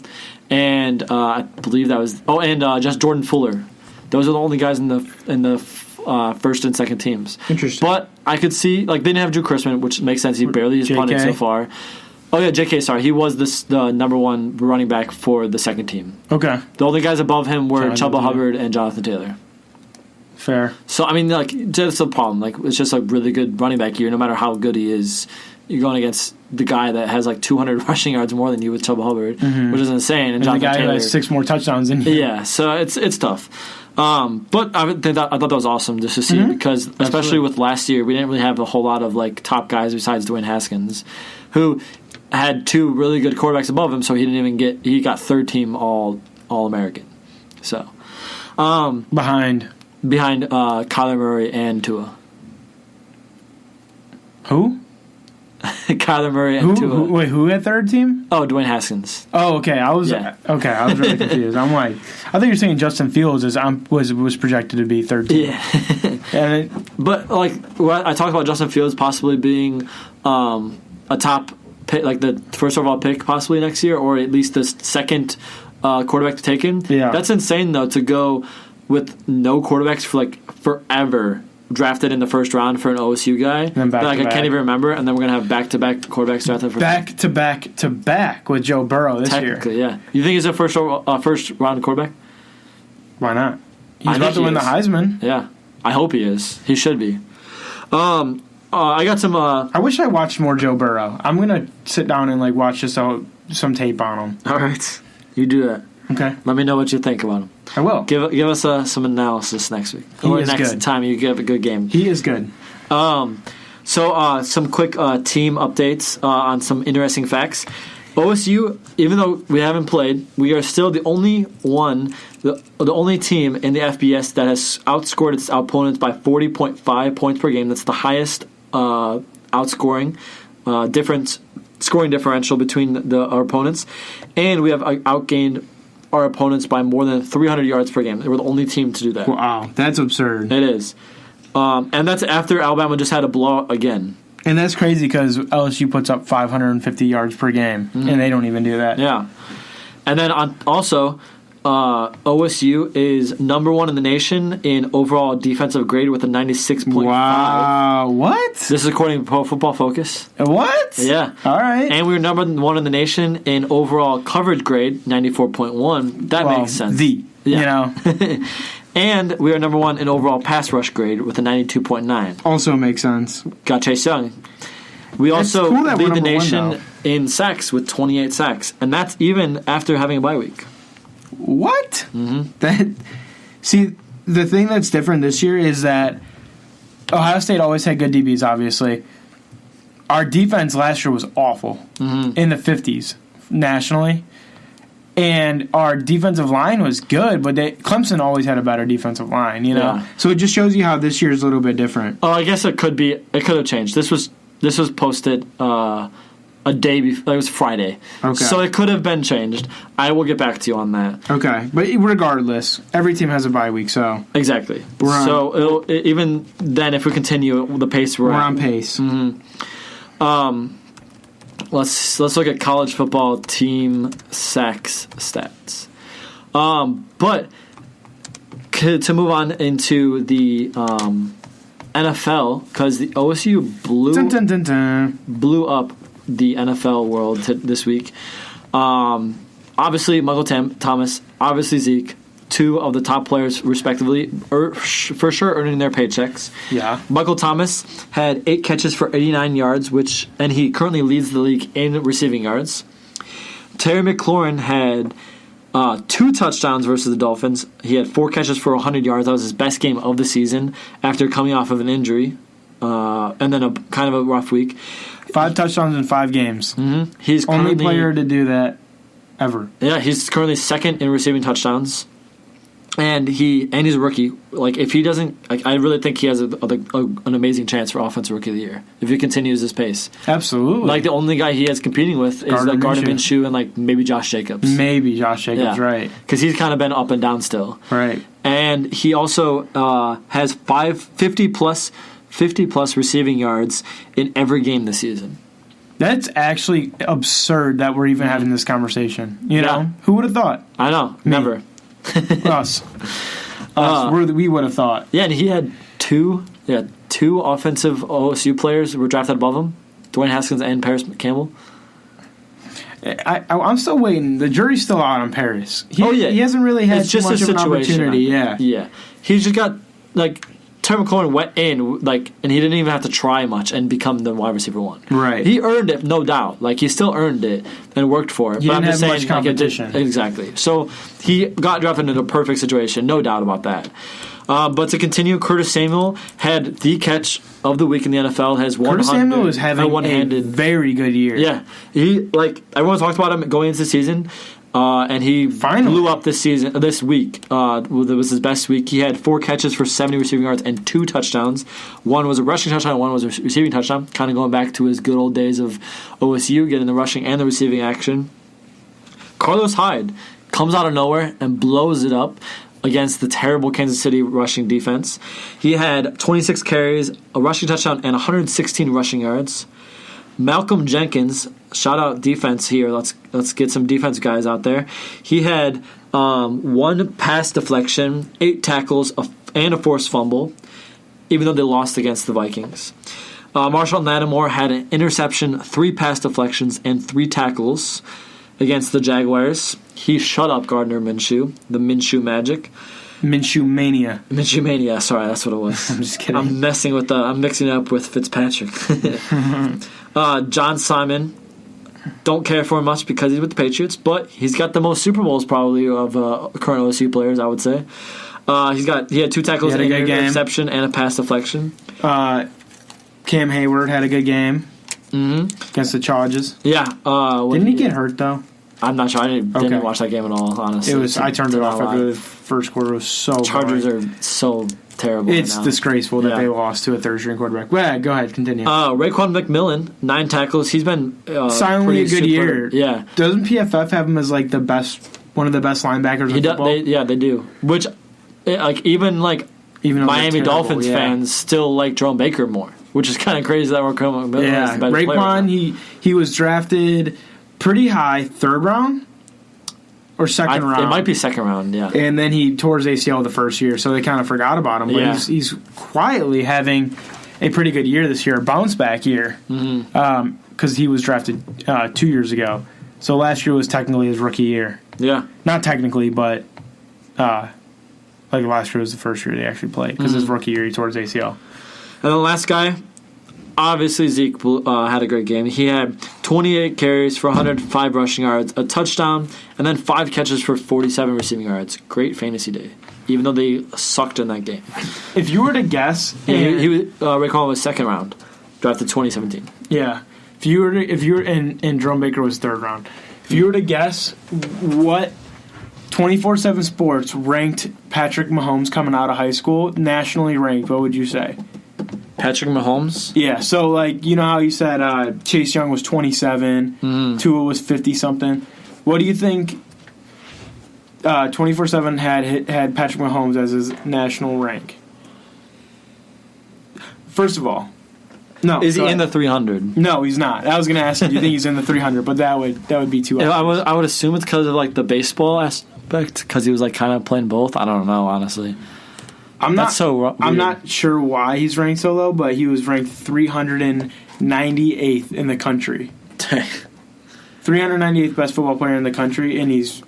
and I believe that was just Jordan Fuller. Those are the only guys in the first and second teams. Interesting. But I could see, like, they didn't have Drew Chrisman, which makes sense. He barely has punted so far. Oh, yeah, JK, sorry. He was the number one running back for the second team. Okay. The only guys above him were Chuba Hubbard and Jonathan Taylor. Fair. So, I mean, like, that's the problem. Like, it's just a really good running back year. No matter how good he is, you're going against the guy that has, like, 200 rushing yards more than you with Chuba Hubbard, which is insane. And Jonathan the guy Taylor, who has 6 more touchdowns than you. Yeah, so it's tough. But I thought that was awesome just to see because, especially with last year, we didn't really have a whole lot of, like, top guys besides Dwayne Haskins, who had 2 really good quarterbacks above him, so he got third team All-American. So behind Kyler Murray and Tua. Who? Kyler Murray and Tua. Wait, who had third team? Oh, Dwayne Haskins. Oh, okay. I was really confused. I'm like, I thought you were saying Justin Fields was projected to be third team. Yeah. But like I talked about Justin Fields possibly being a top pick, like the first overall pick possibly next year, or at least the second quarterback taken. Yeah. That's insane though to go with no quarterbacks for like forever. Drafted in the first round for an OSU guy. And then I can't even remember. And then we're going to have back-to-back quarterbacks drafted for back with Joe Burrow this year. Technically, yeah. You think he's a first-round quarterback? Why not? He's about to win the Heisman. Yeah. I hope he is. He should be. I got some... I wish I watched more Joe Burrow. I'm going to sit down and like watch just some tape on him. All right. You do that. Okay. Let me know what you think about him. I will. Give us some analysis next week. Or next good. time you give a good game. He is good. So some quick team updates on some interesting facts. OSU, even though we haven't played, we are still the only team in the FBS that has outscored its opponents by 40.5 points per game. That's the highest outscoring scoring differential between our opponents, and we have outgained our opponents by more than 300 yards per game. They were the only team to do that. Wow, that's absurd. It is. And that's after Alabama just had a blowout again. And that's crazy because LSU puts up 550 yards per game, and they don't even do that. Yeah. And then also, OSU is number 1 in the nation in overall defensive grade with a 96.5. Wow, what? This is according to Pro Football Focus. What? Yeah. All right. And we were number 1 in the nation in overall coverage grade, 94.1. That makes sense. You know. And we are number 1 in overall pass rush grade with a 92.9. Also makes sense. Got Chase Young. We also lead the nation in sacks with 28 sacks, and that's even after having a bye week. What? See, the thing that's different this year is that Ohio State always had good DBs, obviously. Our defense last year was awful in the 50s nationally. And our defensive line was good, but Clemson always had a better defensive line, you know? Yeah. So it just shows you how this year is a little bit different. Oh, I guess it could have changed. This was posted a day before. It was Friday. Okay. So it could have been changed. I will get back to you on that. Okay. But regardless, every team has a bye week, so. Exactly. Even then, if we continue the pace we're on pace. Mm-hmm. Let's look at college football team sacks stats. But to move on into the NFL, because the OSU blew up the NFL world this week. Obviously, Michael Thomas. Obviously, Zeke. Two of the top players, respectively, for sure earning their paychecks. Yeah. Michael Thomas had 8 catches for 89 yards, and he currently leads the league in receiving yards. Terry McLaurin had 2 touchdowns versus the Dolphins. He had 4 catches for 100 yards. That was his best game of the season after coming off of an injury and then a kind of a rough week. 5 touchdowns in 5 games. Mm-hmm. He's only player to do that ever. Yeah, he's currently second in receiving touchdowns. And he's a rookie. Like, if he doesn't, I really think he has an amazing chance for Offensive Rookie of the Year if he continues his pace. Absolutely. Like, the only guy he has competing with is Gardner Minshew and like maybe Josh Jacobs. Right? Because he's kind of been up and down still. Right. And he also has 50 plus receiving yards in every game this season. That's actually absurd that we're even having this conversation. You know, who would have thought? I know, never. Us. We would have thought. Yeah, and he had two offensive OSU players who were drafted above him, Dwayne Haskins and Paris Campbell. I'm still waiting. The jury's still out on Paris. He hasn't really had too much of an opportunity. Yeah. He's just got Terry McLaurin went in and he didn't even have to try much and become the wide receiver 1. Right. He earned it, no doubt. Like, he still earned it and worked for it. He didn't have much competition. Exactly. So he got drafted into a perfect situation, no doubt about that. But to continue, Curtis Samuel had the catch of the week in the NFL. Curtis Samuel was having a very good year. Yeah. Everyone talked about him going into the season. And he blew up this week. It was his best week. He had 4 catches for 70 receiving yards and 2 touchdowns. One was a rushing touchdown, one was a receiving touchdown. Kind of going back to his good old days of OSU, getting the rushing and the receiving action. Carlos Hyde comes out of nowhere and blows it up against the terrible Kansas City rushing defense. He had 26 carries, a rushing touchdown, and 116 rushing yards. Malcolm Jenkins, shout out defense here. Let's get some defense guys out there. He had 1 pass deflection, 8 tackles, and a forced fumble, even though they lost against the Vikings. Marshall Lattimore had an interception, 3 pass deflections, and 3 tackles against the Jaguars. He shut up Gardner Minshew, the Minshew Magic. Minshew Mania. Sorry, that's what it was. I'm just kidding. I'm mixing it up with Fitzpatrick. John Simon, don't care for him much because he's with the Patriots, but he's got the most Super Bowls probably of current OSU players, I would say. He had 2 tackles, an interception, and a pass deflection. Cam Hayward had a good game against the Chargers. Yeah. Didn't he get hurt though? I'm not sure. I didn't watch that game at all, honestly. I turned it off after the first quarter. It was so Chargers boring. Are so terrible. It's disgraceful that they lost to a third-string quarterback. Well, go ahead, continue. Raekwon McMillan, 9 tackles. He's been silently a good year. Yeah. Doesn't PFF have him as one of the best linebackers in football? They do. Which, even Miami Dolphins fans still like Jerome Baker more, which is kind of crazy that Raekwon McMillan is the best player. Raekwon, he was drafted pretty high, 3rd round or second round. It might be 2nd round, yeah. And then he tore his ACL the first year, so they kind of forgot about him. But he's quietly having a pretty good year this year, a bounce-back year, because he was drafted 2 years ago. So last year was technically his rookie year. Yeah. Not technically, but last year was the first year they actually played, because his rookie year he tore his ACL. And the last guy, obviously Zeke had a great game. He had 28 carries for 105 rushing yards, a touchdown, and then 5 catches for 47 receiving yards. Great fantasy day, even though they sucked in that game. If you were to guess, Raekwon was 2nd round, drafted 2017. Yeah, if you were and Jerome Baker was 3rd round. If you were to guess what 24/7 Sports ranked Patrick Mahomes coming out of high school, nationally ranked, what would you say? Patrick Mahomes? Yeah, so you know how you said Chase Young was 27, Tua was 50-something. What do you think 24/7 had Patrick Mahomes as his national rank? First of all, no. Is he in the 300? No, he's not. I was going to ask you, do you think he's in the 300? But that would be too obvious. I would assume it's because of the baseball aspect, because he was kind of playing both. I don't know, honestly. I'm not sure why he's ranked so low, but he was ranked 398th in the country. 398th best football player in the country, and he's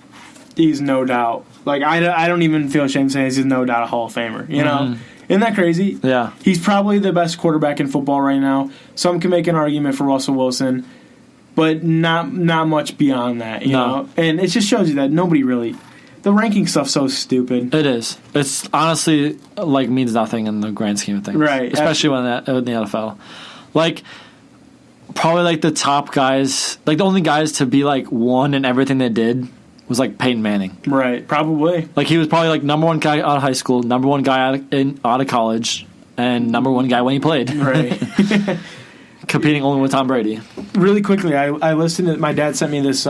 no doubt. Like, I don't even feel ashamed saying he's no doubt a Hall of Famer, you know? Isn't that crazy? Yeah. He's probably the best quarterback in football right now. Some can make an argument for Russell Wilson, but not much beyond that, you know? And it just shows you that nobody really... The ranking stuff's so stupid. It is. It's honestly, like, means nothing in the grand scheme of things. Right. Especially when in the NFL. Like, probably, like, the top guys... Like, the only guys to be, like, one in everything they did... was like Peyton Manning. Right, probably. Like, he was probably like number one guy out of high school, number one guy out of college, and number one guy when he played. Right. Competing only with Tom Brady. Really quickly, I listened to... My dad sent me this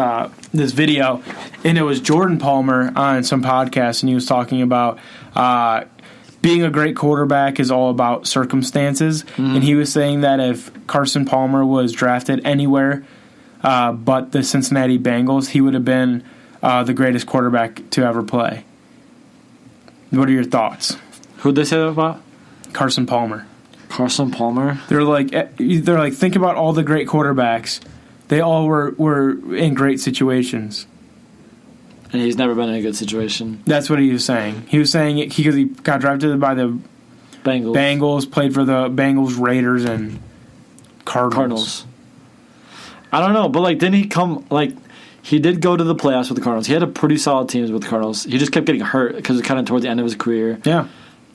video, and it was Jordan Palmer on some podcast, and he was talking about being a great quarterback is all about circumstances, and he was saying that if Carson Palmer was drafted anywhere but the Cincinnati Bengals, he would have been... the greatest quarterback to ever play. What are your thoughts? Who'd they say that about? Carson Palmer. Carson Palmer? They're like, think about all the great quarterbacks. They all were in great situations. And he's never been in a good situation. That's what he was saying. He was saying it because he got drafted by the Bengals, played for the Bengals, Raiders, and Cardinals. I don't know, but like, didn't he come like? He did go to the playoffs with the Cardinals. He had a pretty solid team with the Cardinals. He just kept getting hurt because it was kind of toward the end of his career. Yeah.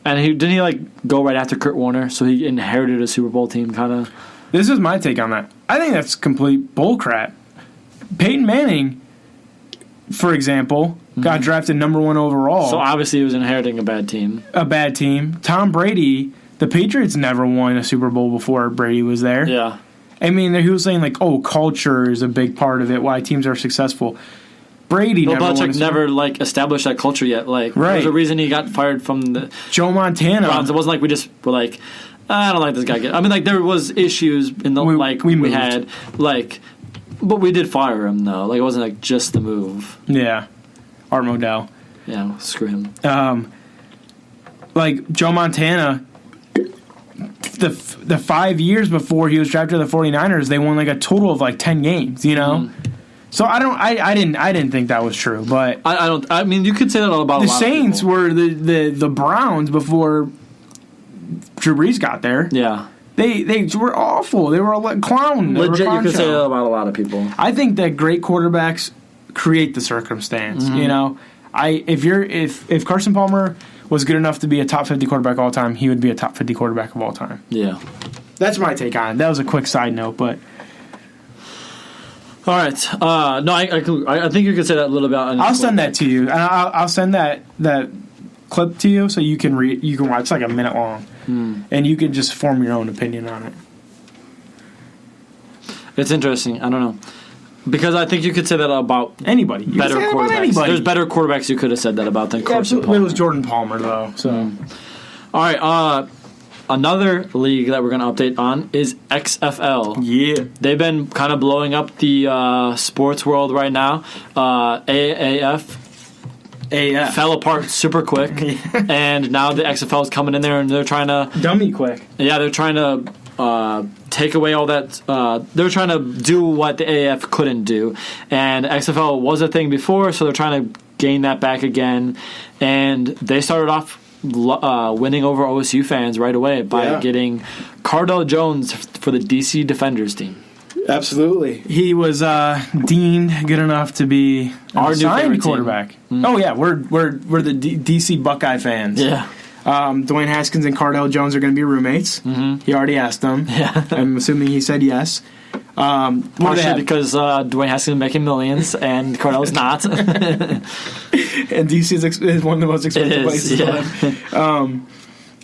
And didn't he like go right after Kurt Warner? So he inherited a Super Bowl team, kind of. This is my take on that. I think that's complete bullcrap. Peyton Manning, for example, got drafted number 1 overall. So obviously he was inheriting a bad team. Tom Brady, the Patriots never won a Super Bowl before Brady was there. Yeah. I mean, he was saying, like, culture is a big part of it, why teams are successful. Brady Belichick never, like, established that culture yet. Like, there's a reason he got fired from the Joe Montana. Browns. It wasn't like we just were like, I don't like this guy. I mean, like, there was issues in the, we had, like, but we did fire him, though. Like, it wasn't, like, just the move. Yeah. Art Modell. Yeah, screw him. Like, Joe Montana... The 5 years before he was drafted to the 49ers, they won like a total of like 10 games, you know? So I didn't think that was true, but I mean, you could say that about the a lot Saints of people. were the Browns before Drew Brees got there. Yeah. They were awful. They were like clown. Legit, you could say that about a lot of people. I think that great quarterbacks create the circumstance, you know? If Carson Palmer was good enough to be a top 50 quarterback of all time, he would be a top 50 quarterback of all time. Yeah. That's my take on it. That was a quick side note, but... All right. No, I think you could say that a little bit. I'll send that to you. And I'll send that clip to you so you can read. You can watch. It's like a minute long. And you can just form your own opinion on it. It's interesting. I don't know. Because I think you could say that about anybody. Better quarterbacks. There's better quarterbacks you could have said that about than Carson Palmer. It was Jordan Palmer, though. So, all right. Another league that we're going to update on is XFL. Yeah. They've been kind of blowing up the sports world right now. AAF fell apart super quick, and now the XFL is coming in there, and they're trying to dummy quick. Yeah, they're trying to take away all that. They're trying to do what the AAF couldn't do, and XFL was a thing before, so they're trying to gain that back again. And they started off winning over OSU fans right away by getting Cardell Jones for the DC Defenders team. Absolutely. He was deemed good enough to be our signed quarterback. Oh, yeah. We're the DC Buckeye fans. Yeah. Dwayne Haskins and Cardell Jones are going to be roommates. He already asked them. Yeah. I'm assuming he said yes. Partially because Dwayne Haskins is making millions and Cardell's not. And DC is one of the most expensive places to live.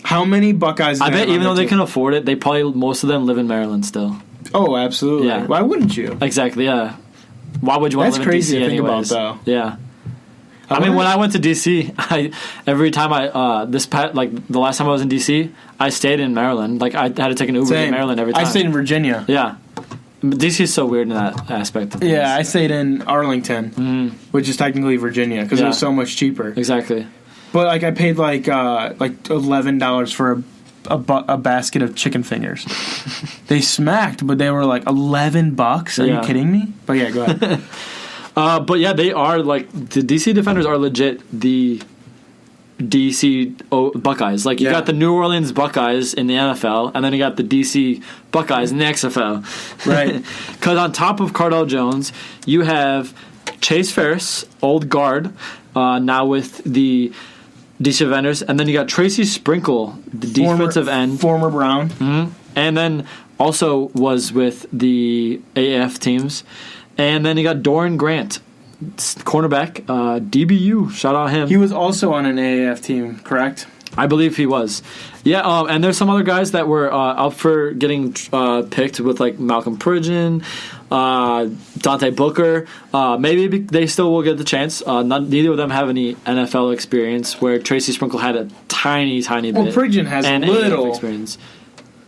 How many Buckeyes? I bet even though they can afford it, they probably most of them live in Maryland still. Oh, absolutely. Yeah. Why wouldn't you? Exactly. Yeah. Why would you want to live in DC? That's crazy to think about, though. Yeah. I mean, when I went to DC, every time the last time I was in DC, I stayed in Maryland. Like I had to take an Uber to Maryland every time. I stayed in Virginia. Yeah. DC is so weird in that aspect of things. Yeah, I stayed in Arlington, which is technically Virginia, because it was so much cheaper. Exactly. But I paid like $11 for a basket of chicken fingers. They smacked, but they were like $11. Are you kidding me? But yeah, go ahead. But yeah, they are like the DC Defenders are legit the DC Buckeyes. Like you got the New Orleans Buckeyes in the NFL, and then you got the DC Buckeyes in the XFL. Right. Because on top of Cardell Jones, you have Chase Ferris, old guard, now with the DC Defenders, and then you got Tracy Sprinkle, the defensive end, former Brown, and then also was with the AAF teams, and then you got Doran Grant, cornerback, DBU. Shout out him. He was also on an AAF team, correct? I believe he was. Yeah, and there's some other guys that were up for getting picked with like Malcolm Pridgeon, Dante Booker. Maybe they still will get the chance. Neither of them have any NFL experience, where Tracy Sprinkle had a tiny bit. Well, Pridgeon has little experience.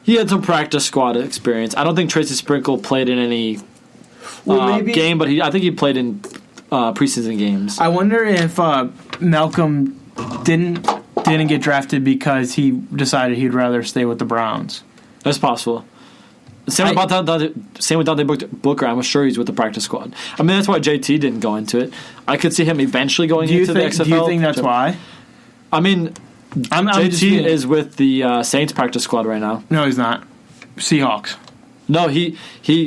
He had some practice squad experience. I don't think Tracy Sprinkle played in any game, but I think he played in preseason games. I wonder if Malcolm didn't get drafted because he decided he'd rather stay with the Browns. That's possible. Same with Dante Booker. I'm sure he's with the practice squad. I mean, that's why JT didn't go into it. I could see him eventually going into the XFL. Do you think that's why? I mean, JT is with the Saints practice squad right now. No, he's not. Seahawks. No, he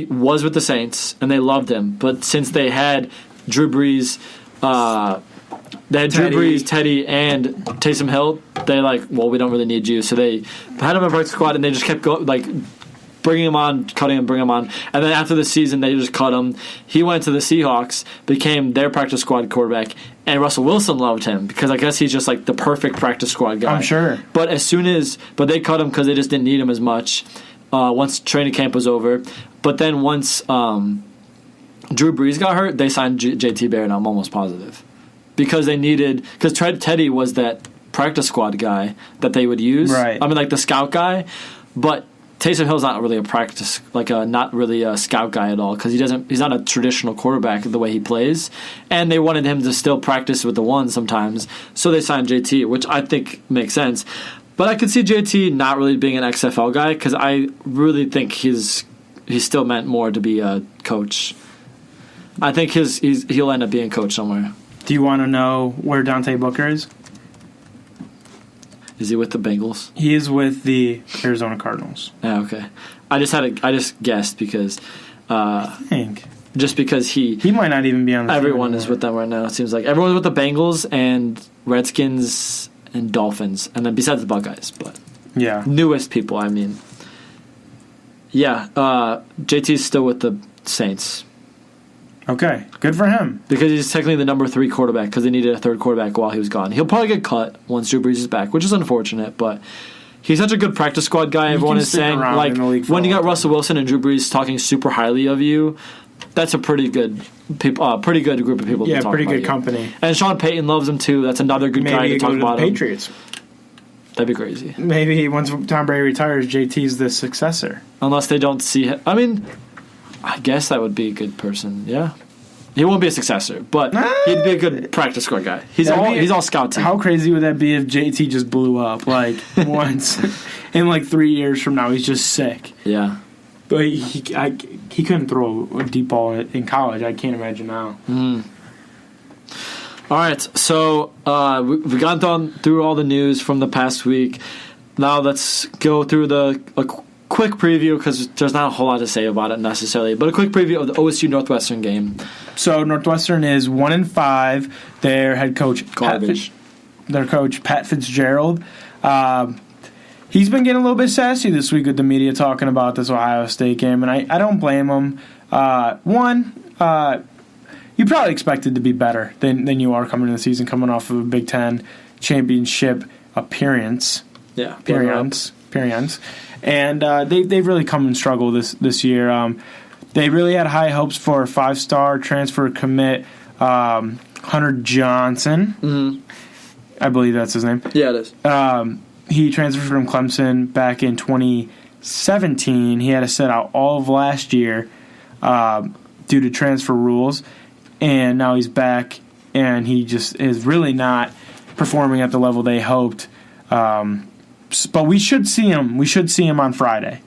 was with the Saints, and they loved him. But since they had Drew Brees, Teddy, and Taysom Hill, they're like, well, we don't really need you. So they had him on practice squad, and they just kept bringing him on, cutting him, bringing him on. And then after the season, they just cut him. He went to the Seahawks, became their practice squad quarterback, and Russell Wilson loved him because I guess he's just like the perfect practice squad guy. I'm sure. But they cut him because they just didn't need him as much once training camp was over. But then once Drew Brees got hurt, they signed JT Barrett, and I'm almost positive. Because Teddy was that practice squad guy that they would use. Right. I mean, like the scout guy, but Taysom Hill's not really not really a scout guy at all because he's not a traditional quarterback the way he plays, and they wanted him to still practice with the ones sometimes, so they signed JT, which I think makes sense. But I could see JT not really being an XFL guy because I really think he's still meant more to be a coach. I think he'll end up being a coach somewhere. Do you want to know where Dante Booker is? Is he with the Bengals? He is with the Arizona Cardinals. Yeah, okay. I just guessed because I think just because he might not even be on the team everyone anymore. Is with them right now. It seems like everyone's with the Bengals and Redskins and Dolphins, and then besides the Buckeyes, but newest people. I mean, JT's still with the Saints. Okay, good for him. Because he's technically the number 3 quarterback because they needed a third quarterback while he was gone. He'll probably get cut once Drew Brees is back, which is unfortunate, but he's such a good practice squad guy. Everyone is saying, like, when you got Russell Wilson and Drew Brees talking super highly of you, that's a pretty good group of people to talk about. Yeah, pretty good company. And Sean Payton loves him, too. That's another good guy to talk about. Maybe Patriots. That'd be crazy. Maybe once Tom Brady retires, JT's the successor. Unless they don't see him. I mean, I guess that would be a good person, yeah. He won't be a successor, but he'd be a good practice squad guy. He's all scout team. How crazy would that be if JT just blew up like once, and like 3 years from now he's just sick? Yeah, but he couldn't throw a deep ball in college. I can't imagine now. All right, so we've gone through all the news from the past week. Now let's go through a quick preview because there's not a whole lot to say about it necessarily, but a quick preview of the OSU Northwestern game. So Northwestern is 1-5. Their head coach, Pat Fitzgerald, he's been getting a little bit sassy this week with the media talking about this Ohio State game, and I don't blame him. You probably expected to be better than you are coming into the season, coming off of a Big Ten championship appearance. Yeah, appearance. And they've really come and struggled this year. They really had high hopes for a 5-star transfer commit, Hunter Johnson. Mm-hmm. I believe that's his name. Yeah, it is. He transferred from Clemson back in 2017. He had to sit out all of last year due to transfer rules, and now he's back, and he just is really not performing at the level they hoped. But we should see him. We should see him on Friday.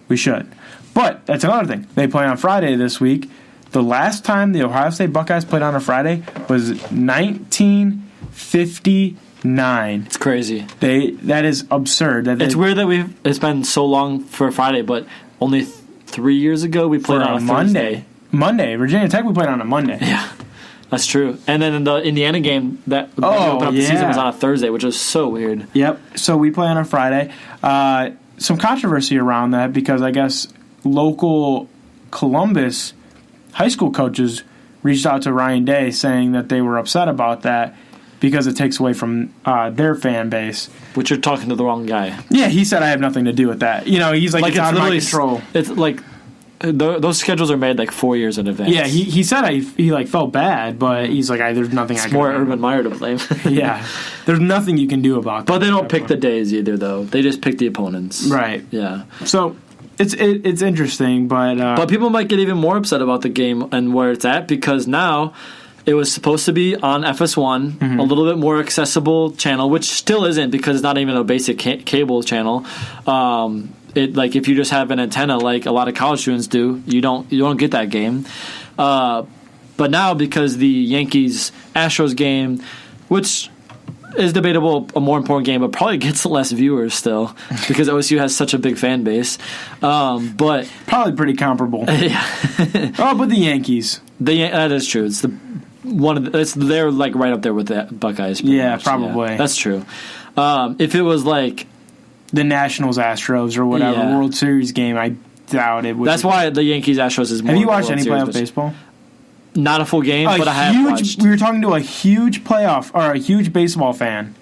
We should. But that's another thing. They play on Friday this week. The last time the Ohio State Buckeyes played on a Friday was 1959. It's crazy. That is absurd. It's weird that it's been so long for a Friday, but only 3 years ago we played on a Monday. Monday. Virginia Tech, we played on a Monday. Yeah. That's true. And then in the Indiana game that opened up the season was on a Thursday, which was so weird. Yep. So we play on a Friday. Some controversy around that because I guess local Columbus high school coaches reached out to Ryan Day saying that they were upset about that because it takes away from their fan base. Which you're talking to the wrong guy. Yeah, he said I have nothing to do with that. He's like it's out of my control. It's like those schedules are made like 4 years in advance. Yeah, he said he like felt bad, but he's like, there's nothing I can do. It's more Urban Meyer to blame. Yeah, there's nothing you can do about that. But they don't pick the days either, though. They just pick the opponents. Right. Yeah. So it's interesting, but people might get even more upset about the game and where it's at because now it was supposed to be on FS1, a little bit more accessible channel, which still isn't because it's not even a basic cable channel. If you just have an antenna like a lot of college students do, you don't get that game. But now because the Yankees Astros game, which is debatable a more important game, but probably gets less viewers still because OSU has such a big fan base. But probably pretty comparable. Yeah. But the Yankees. That is true. It's they're like right up there with the Buckeyes. Yeah, much. probably. Yeah, that's true. If it was like the Nationals Astros or whatever World Series game, I doubt it would. That's why the Yankees Astros is more. Have you watched any playoff baseball? Not a full game, but I have watched. We were talking to a huge playoff or a huge baseball fan.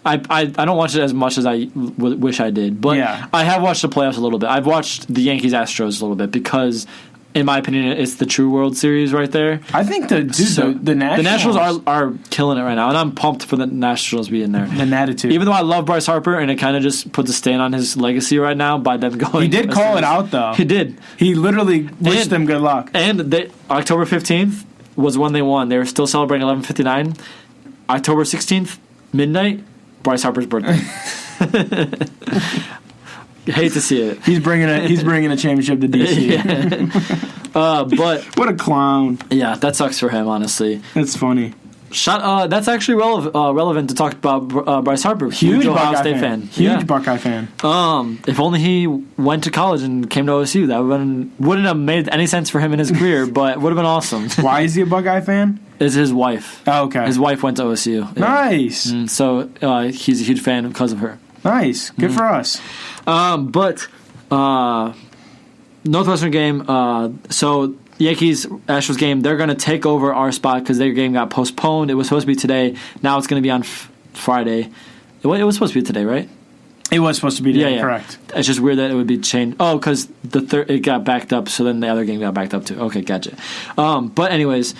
I don't watch it as much as I wish I did, but I have watched the playoffs a little bit. I've watched the Yankees Astros a little bit because, in my opinion, it's the true World Series right there. I think the Nationals are killing it right now, and I'm pumped for the Nationals being there. An attitude. Even though I love Bryce Harper, and it kind of just puts a stain on his legacy right now by them going. He did call it out, though. He did. He literally wished them good luck. And October 15th was when they won. They were still celebrating 11:59. October 16th, midnight, Bryce Harper's birthday. Hate to see it. He's bringing a championship to DC. But what a clown. Yeah, that sucks for him, honestly. That's funny. That's actually relevant to talk about Bryce Harper. Huge Ohio State fan. Huge Buckeye fan. If only he went to college and came to OSU, that wouldn't have made any sense for him in his career, but would have been awesome. Why is he a Buckeye fan? Is his wife. Oh, okay. His wife went to OSU. Yeah. Nice. So he's a huge fan because of her. Nice. Good for us. But Northwestern game, so Yankees Astros game, they're going to take over our spot because their game got postponed. It was supposed to be today. Now it's going to be on Friday. It was supposed to be today, right? It was supposed to be today, correct. It's just weird that it would be changed. Oh, because it got backed up, so then the other game got backed up too. Okay, gotcha. But anyways,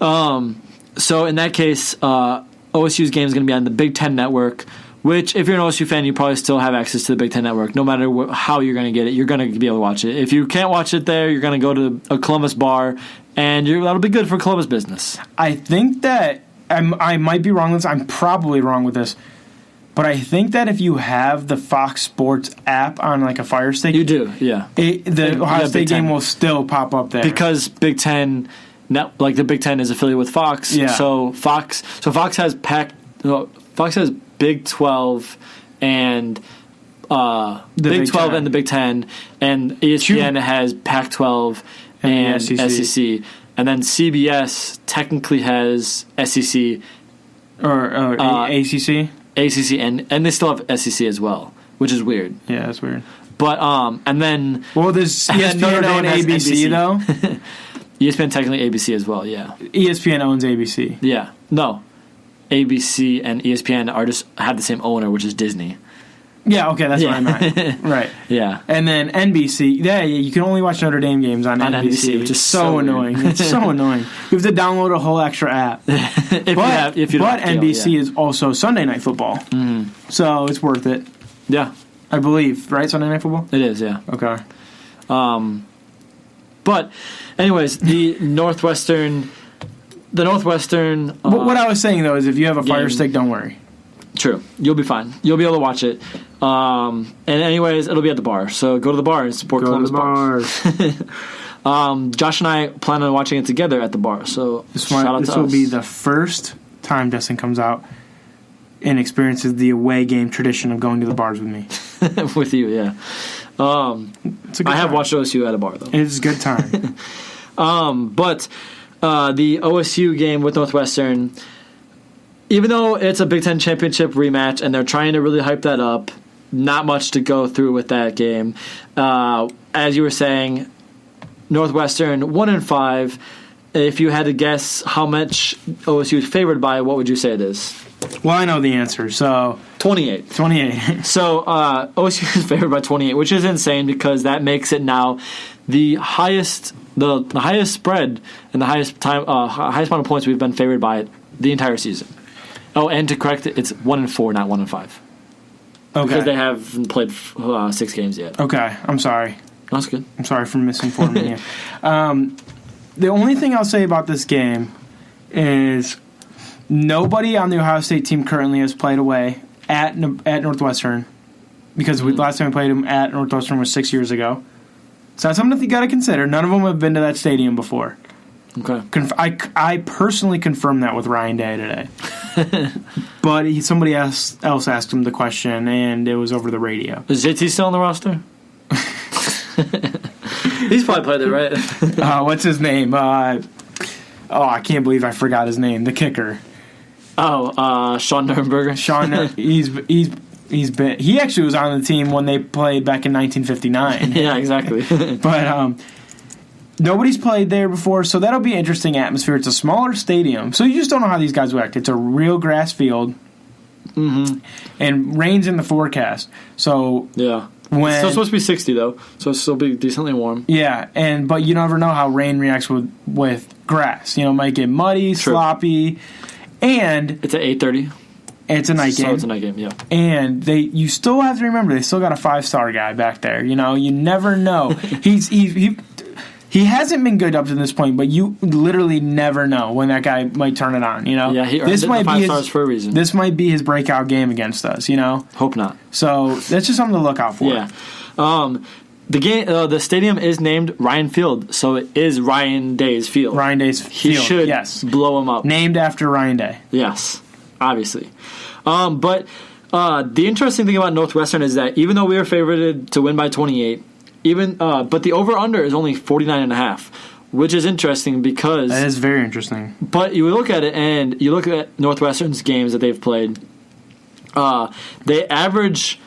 so in that case, OSU's game is going to be on the Big Ten Network, which, if you're an OSU fan, you probably still have access to the Big Ten Network. No matter how you're going to get it, you're going to be able to watch it. If you can't watch it there, you're going to go to a Columbus bar, and that'll be good for Columbus business. I think that I might be wrong with this. I'm probably wrong with this. But I think that if you have the Fox Sports app on like a Fire Stick, you do, yeah. The Ohio State game will still pop up there because Big Ten, the Big Ten is affiliated with Fox. Yeah. So Fox has Fox has Big 12 and Big 12 and the Big 10, and ESPN has Pac-12 and SEC. And then CBS technically has SEC or ACC. ACC and they still have SEC as well, which is weird. Yeah, that's weird. But and then there's ESPN owns ABC though. ESPN technically ABC as well. Yeah. ESPN owns ABC. Yeah. No. ABC and ESPN have the same owner, which is Disney. Yeah, okay, that's what I meant. Right. Yeah. And then NBC, you can only watch Notre Dame games on NBC, which is so annoying. It's so annoying. You have to download a whole extra app. If you don't have NBC is also Sunday Night Football. Mm-hmm. So it's worth it. Yeah. I believe, right? Sunday Night Football? It is, yeah. Okay. But anyways, the Northwestern what I was saying though is if you have a Fire Stick, don't worry. True. You'll be fine. You'll be able to watch it. And anyways, it'll be at the bar. So go to the bar and support Columbus bars. Josh and I plan on watching it together at the bar. So this will be the first time Dustin comes out and experiences the away game tradition of going to the bars with me. With you, yeah. I have watched OSU at a bar, though. It's a good time. But the OSU game with Northwestern, even though it's a Big Ten championship rematch and they're trying to really hype that up, not much to go through with that game. As you were saying, Northwestern 1-5. If you had to guess how much OSU is favored by, what would you say it is? Well, I know the answer, so 28. 28. So OSU is favored by 28, which is insane because that makes it now the highest spread and the highest amount of points we've been favored by the entire season. Oh, and to correct it, it's 1-4, not 1-5. Okay. Because they haven't played 6 games yet. Okay, I'm sorry. That's good. I'm sorry for misinforming you. The only thing I'll say about this game is nobody on the Ohio State team currently has played away at Northwestern because last time we played them at Northwestern was 6 years ago. So that's something you got to consider. None of them have been to that stadium before. Okay. I personally confirmed that with Ryan Day today. But somebody else asked him the question, and it was over the radio. Is JT still on the roster? He's probably played there, right? What's his name? I can't believe I forgot his name. The kicker. Sean Nurnberger. He actually was on the team when they played back in 1959. Yeah, exactly. But nobody's played there before, so that'll be an interesting atmosphere. It's a smaller stadium, so you just don't know how these guys will act. It's a real grass field, and rain's in the forecast. So yeah. It's still supposed to be 60 though, so it'll still be decently warm. Yeah, but you never know how rain reacts with grass. It might get muddy, sloppy, and it's at 8:30. It's a night game. So it's a night game, yeah. And you still have to remember they still got a 5-star guy back there. You never know. He hasn't been good up to this point, but you literally never know when that guy might turn it on. Yeah, he earned the 5 stars for a reason. This might be his breakout game against us. Hope not. So that's just something to look out for. Yeah. The stadium is named Ryan Field, so it is Ryan Day's field. Ryan Day's field. He should blow him up. Named after Ryan Day. Yes, obviously. But the interesting thing about Northwestern is that even though we were favored to win by 28. But the over-under is only 49.5, which is interesting because... That is very interesting. But you look at it, and you look at Northwestern's games that they've played, they average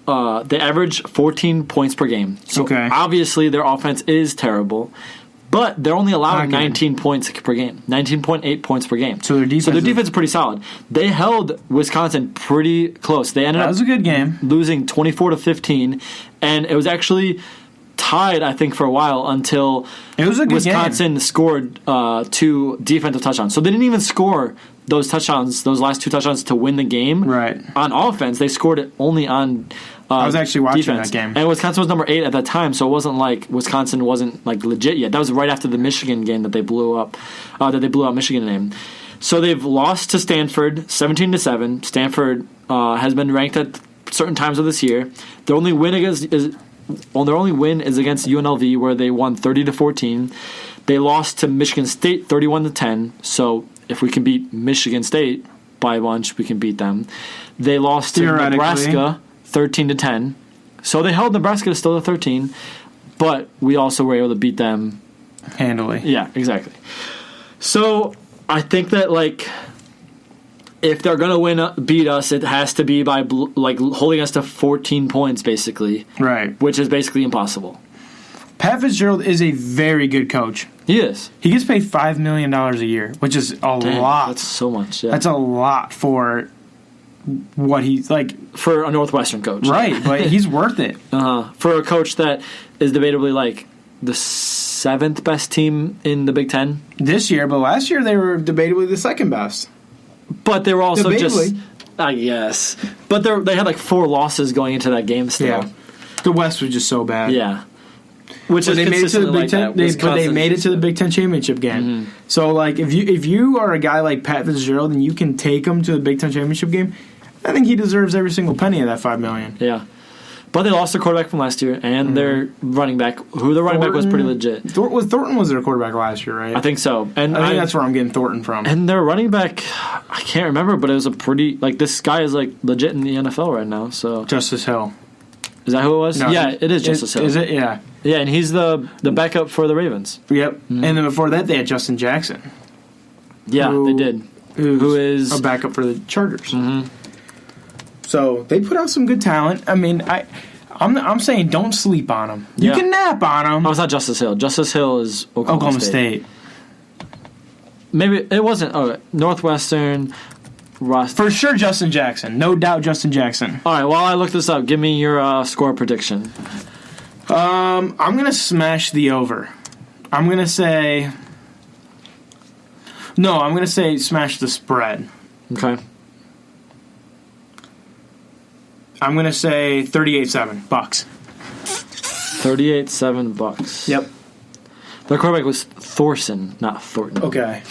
14 points per game. So obviously their offense is terrible, but they're only allowing 19 points per game, 19.8 points per game. So their defense is pretty solid. They held Wisconsin pretty close. They ended up was a good game, losing 24-15, and it was actually tied, I think, for a while until Wisconsin scored 2 defensive touchdowns. So they didn't even score those last 2 touchdowns to win the game. Right. On offense, they scored it only on I was actually watching defense. that game. And Wisconsin was number 8 at that time, so it wasn't like Wisconsin wasn't like legit yet. That was right after the Michigan game that they blew up, Michigan in. So they've lost to Stanford 17-7. Stanford has been ranked at certain times of this year. Their only win is against UNLV, where they won 30-14. They lost to Michigan State 31-10. So if we can beat Michigan State by a bunch, we can beat them. They lost to Nebraska 13-10. So they held Nebraska to still to 13, but we also were able to beat them handily. Yeah, exactly. So I think that if they're gonna beat us, it has to be by holding us to 14 points, basically. Right. Which is basically impossible. Pat Fitzgerald is a very good coach. He is. He gets paid $5 million a year, which is a lot. That's so much. Yeah. That's a lot for what he's like for a Northwestern coach, right? But he's worth it. For a coach that is debatably the 7th best team in the Big Ten this year, but last year they were debatably the 2nd best. But they were also yes. But they had 4 losses going into that game still. Yeah. The West was just so bad. Yeah. Which is they made it to the Big Ten. They made it to the Big Ten championship game. Mm-hmm. So if you are a guy like Pat Fitzgerald and you can take them to the Big Ten championship game, I think he deserves every single penny of that $5 million. Yeah. But they lost their quarterback from last year, and their running back, running back was pretty legit. Thornton was their quarterback last year, right? I think so. And I think that's where I'm getting Thornton from. And their running back, I can't remember, but it was a pretty, this guy is, legit in the NFL right now, so. Justice Hill. Is that who it was? No, yeah, it is Justice Hill. Is it? Yeah. Yeah, and he's the backup for the Ravens. Yep. Mm-hmm. And then before that, they had Justin Jackson. Yeah, they did. Who is a backup for the Chargers. Mm-hmm. So they put out some good talent. I mean, I'm saying don't sleep on them. You can nap on them. Oh, it's not Justice Hill. Justice Hill is Oklahoma State. Maybe it wasn't. Oh, Northwestern. For sure, Justin Jackson. No doubt, Justin Jackson. All right. While I look this up, give me your score prediction. I'm gonna smash the over. I'm gonna say smash the spread. Okay. I'm going to say 38-7 Bucks. 38-7 Bucks. Yep. Their quarterback was Thorson, not Thornton. Okay.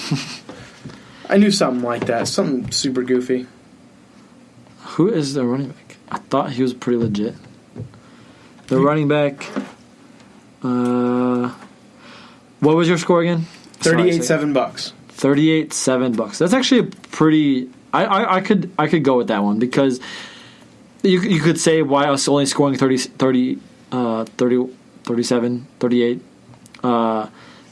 I knew something like that. Something super goofy. Who is their running back? I thought he was pretty legit. The running back. What was your score again? 38-7 Bucks. 38-7 Bucks. That's actually a pretty. I could go with that one because. You could say why us only scoring 37, 38, that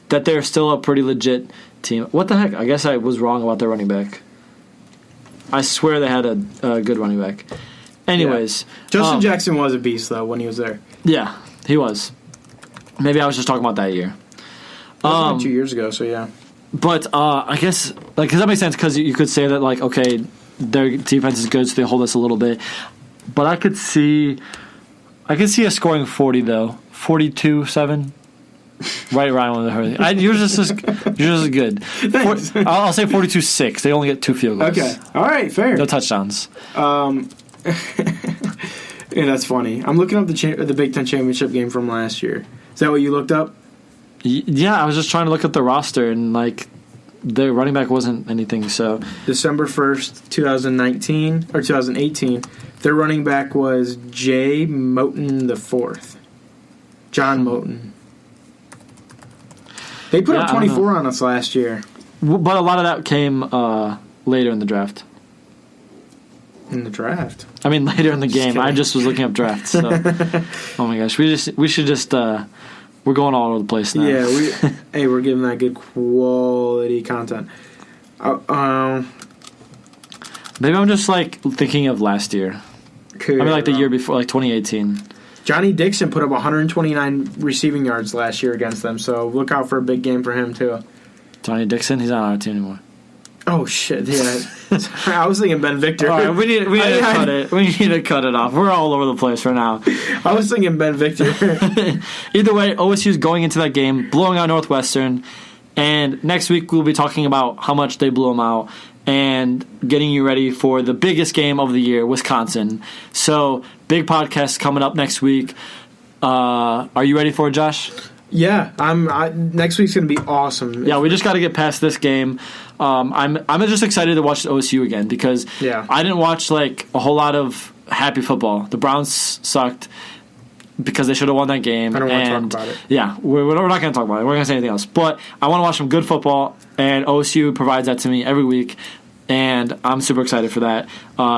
they're still a pretty legit team. What the heck? I guess I was wrong about their running back. I swear they had a good running back. Anyways. Yeah. Justin Jackson was a beast, though, when he was there. Yeah, he was. Maybe I was just talking about that year. That was like 2 years ago, so yeah. But I guess, because that makes sense, because you could say that, okay, their defense is good, so they hold us a little bit. But I could see us scoring 40 though, 42-7, right around with her. Yours is just good. I'll say 42-6. They only get 2 field goals. Okay, all right, fair. No touchdowns. Yeah, that's funny. I'm looking up the Big Ten championship game from last year. Is that what you looked up? Yeah, I was just trying to look at the roster and the running back wasn't anything. So December 1st, 2019 or 2018. Their running back was Jay Moten IV. John Moten. They put up 24 on us last year. But a lot of that came later in the draft. In the draft? I mean, later in the game. I just was looking up drafts. So. Oh my gosh, we should just. We're going all over the place now. Yeah, we're giving that good quality content. Maybe I'm just thinking of last year. Could, I mean, the year before, 2018. Johnny Dixon put up 129 receiving yards last year against them, so look out for a big game for him, too. Johnny Dixon? He's not on our team anymore. Oh, shit, yeah. I was thinking Ben Victor. All right, we need to cut it. We need to cut it off. We're all over the place right now. I was thinking Ben Victor. Either way, OSU's going into that game, blowing out Northwestern, and next week we'll be talking about how much they blew them out and getting you ready for the biggest game of the year, Wisconsin. So, big podcast coming up next week. Are you ready for it, Josh? Yeah, next week's going to be awesome. Yeah, we just got to get past this game. I'm just excited to watch OSU again because I didn't watch a whole lot of happy football. The Browns sucked because they should have won that game. I don't want to talk about it. Yeah, we're not going to talk about it. We're not going to say anything else. But I want to watch some good football, and OSU provides that to me every week. And I'm super excited for that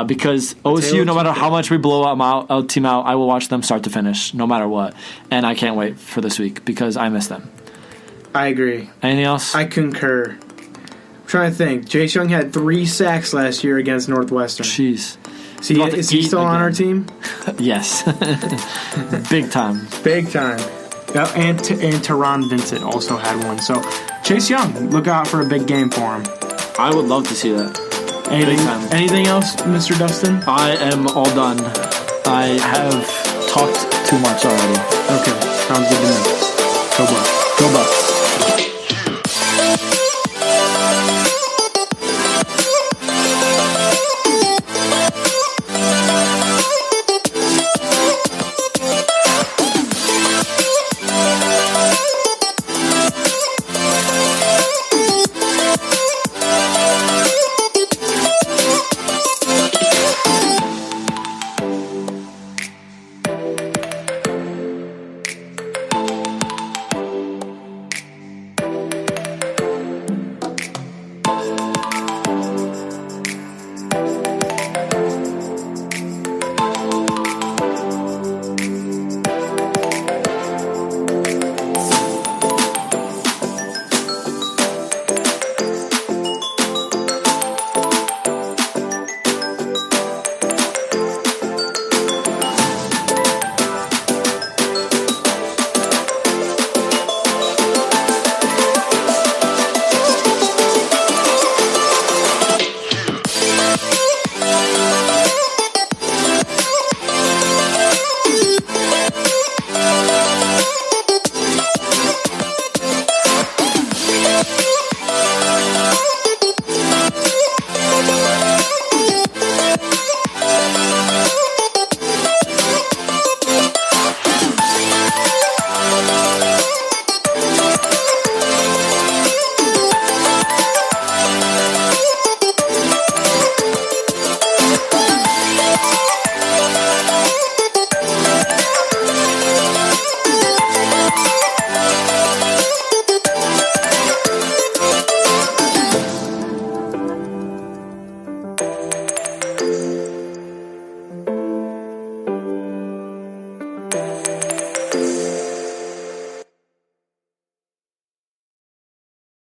because OSU, no matter how much we blow a team out, I will watch them start to finish, no matter what. And I can't wait for this week because I miss them. I agree. Anything else? I concur. I'm trying to think. Chase Young had 3 sacks last year against Northwestern. Jeez. Is he still on our team? Yes. Big time. Big time. And Teron Vincent also had one. So Chase Young, look out for a big game for him. I would love to see that. Anything else, Mr. Dustin? I am all done. I have talked too much already. Okay, sounds good to me. Go Bucks. Go Bucks.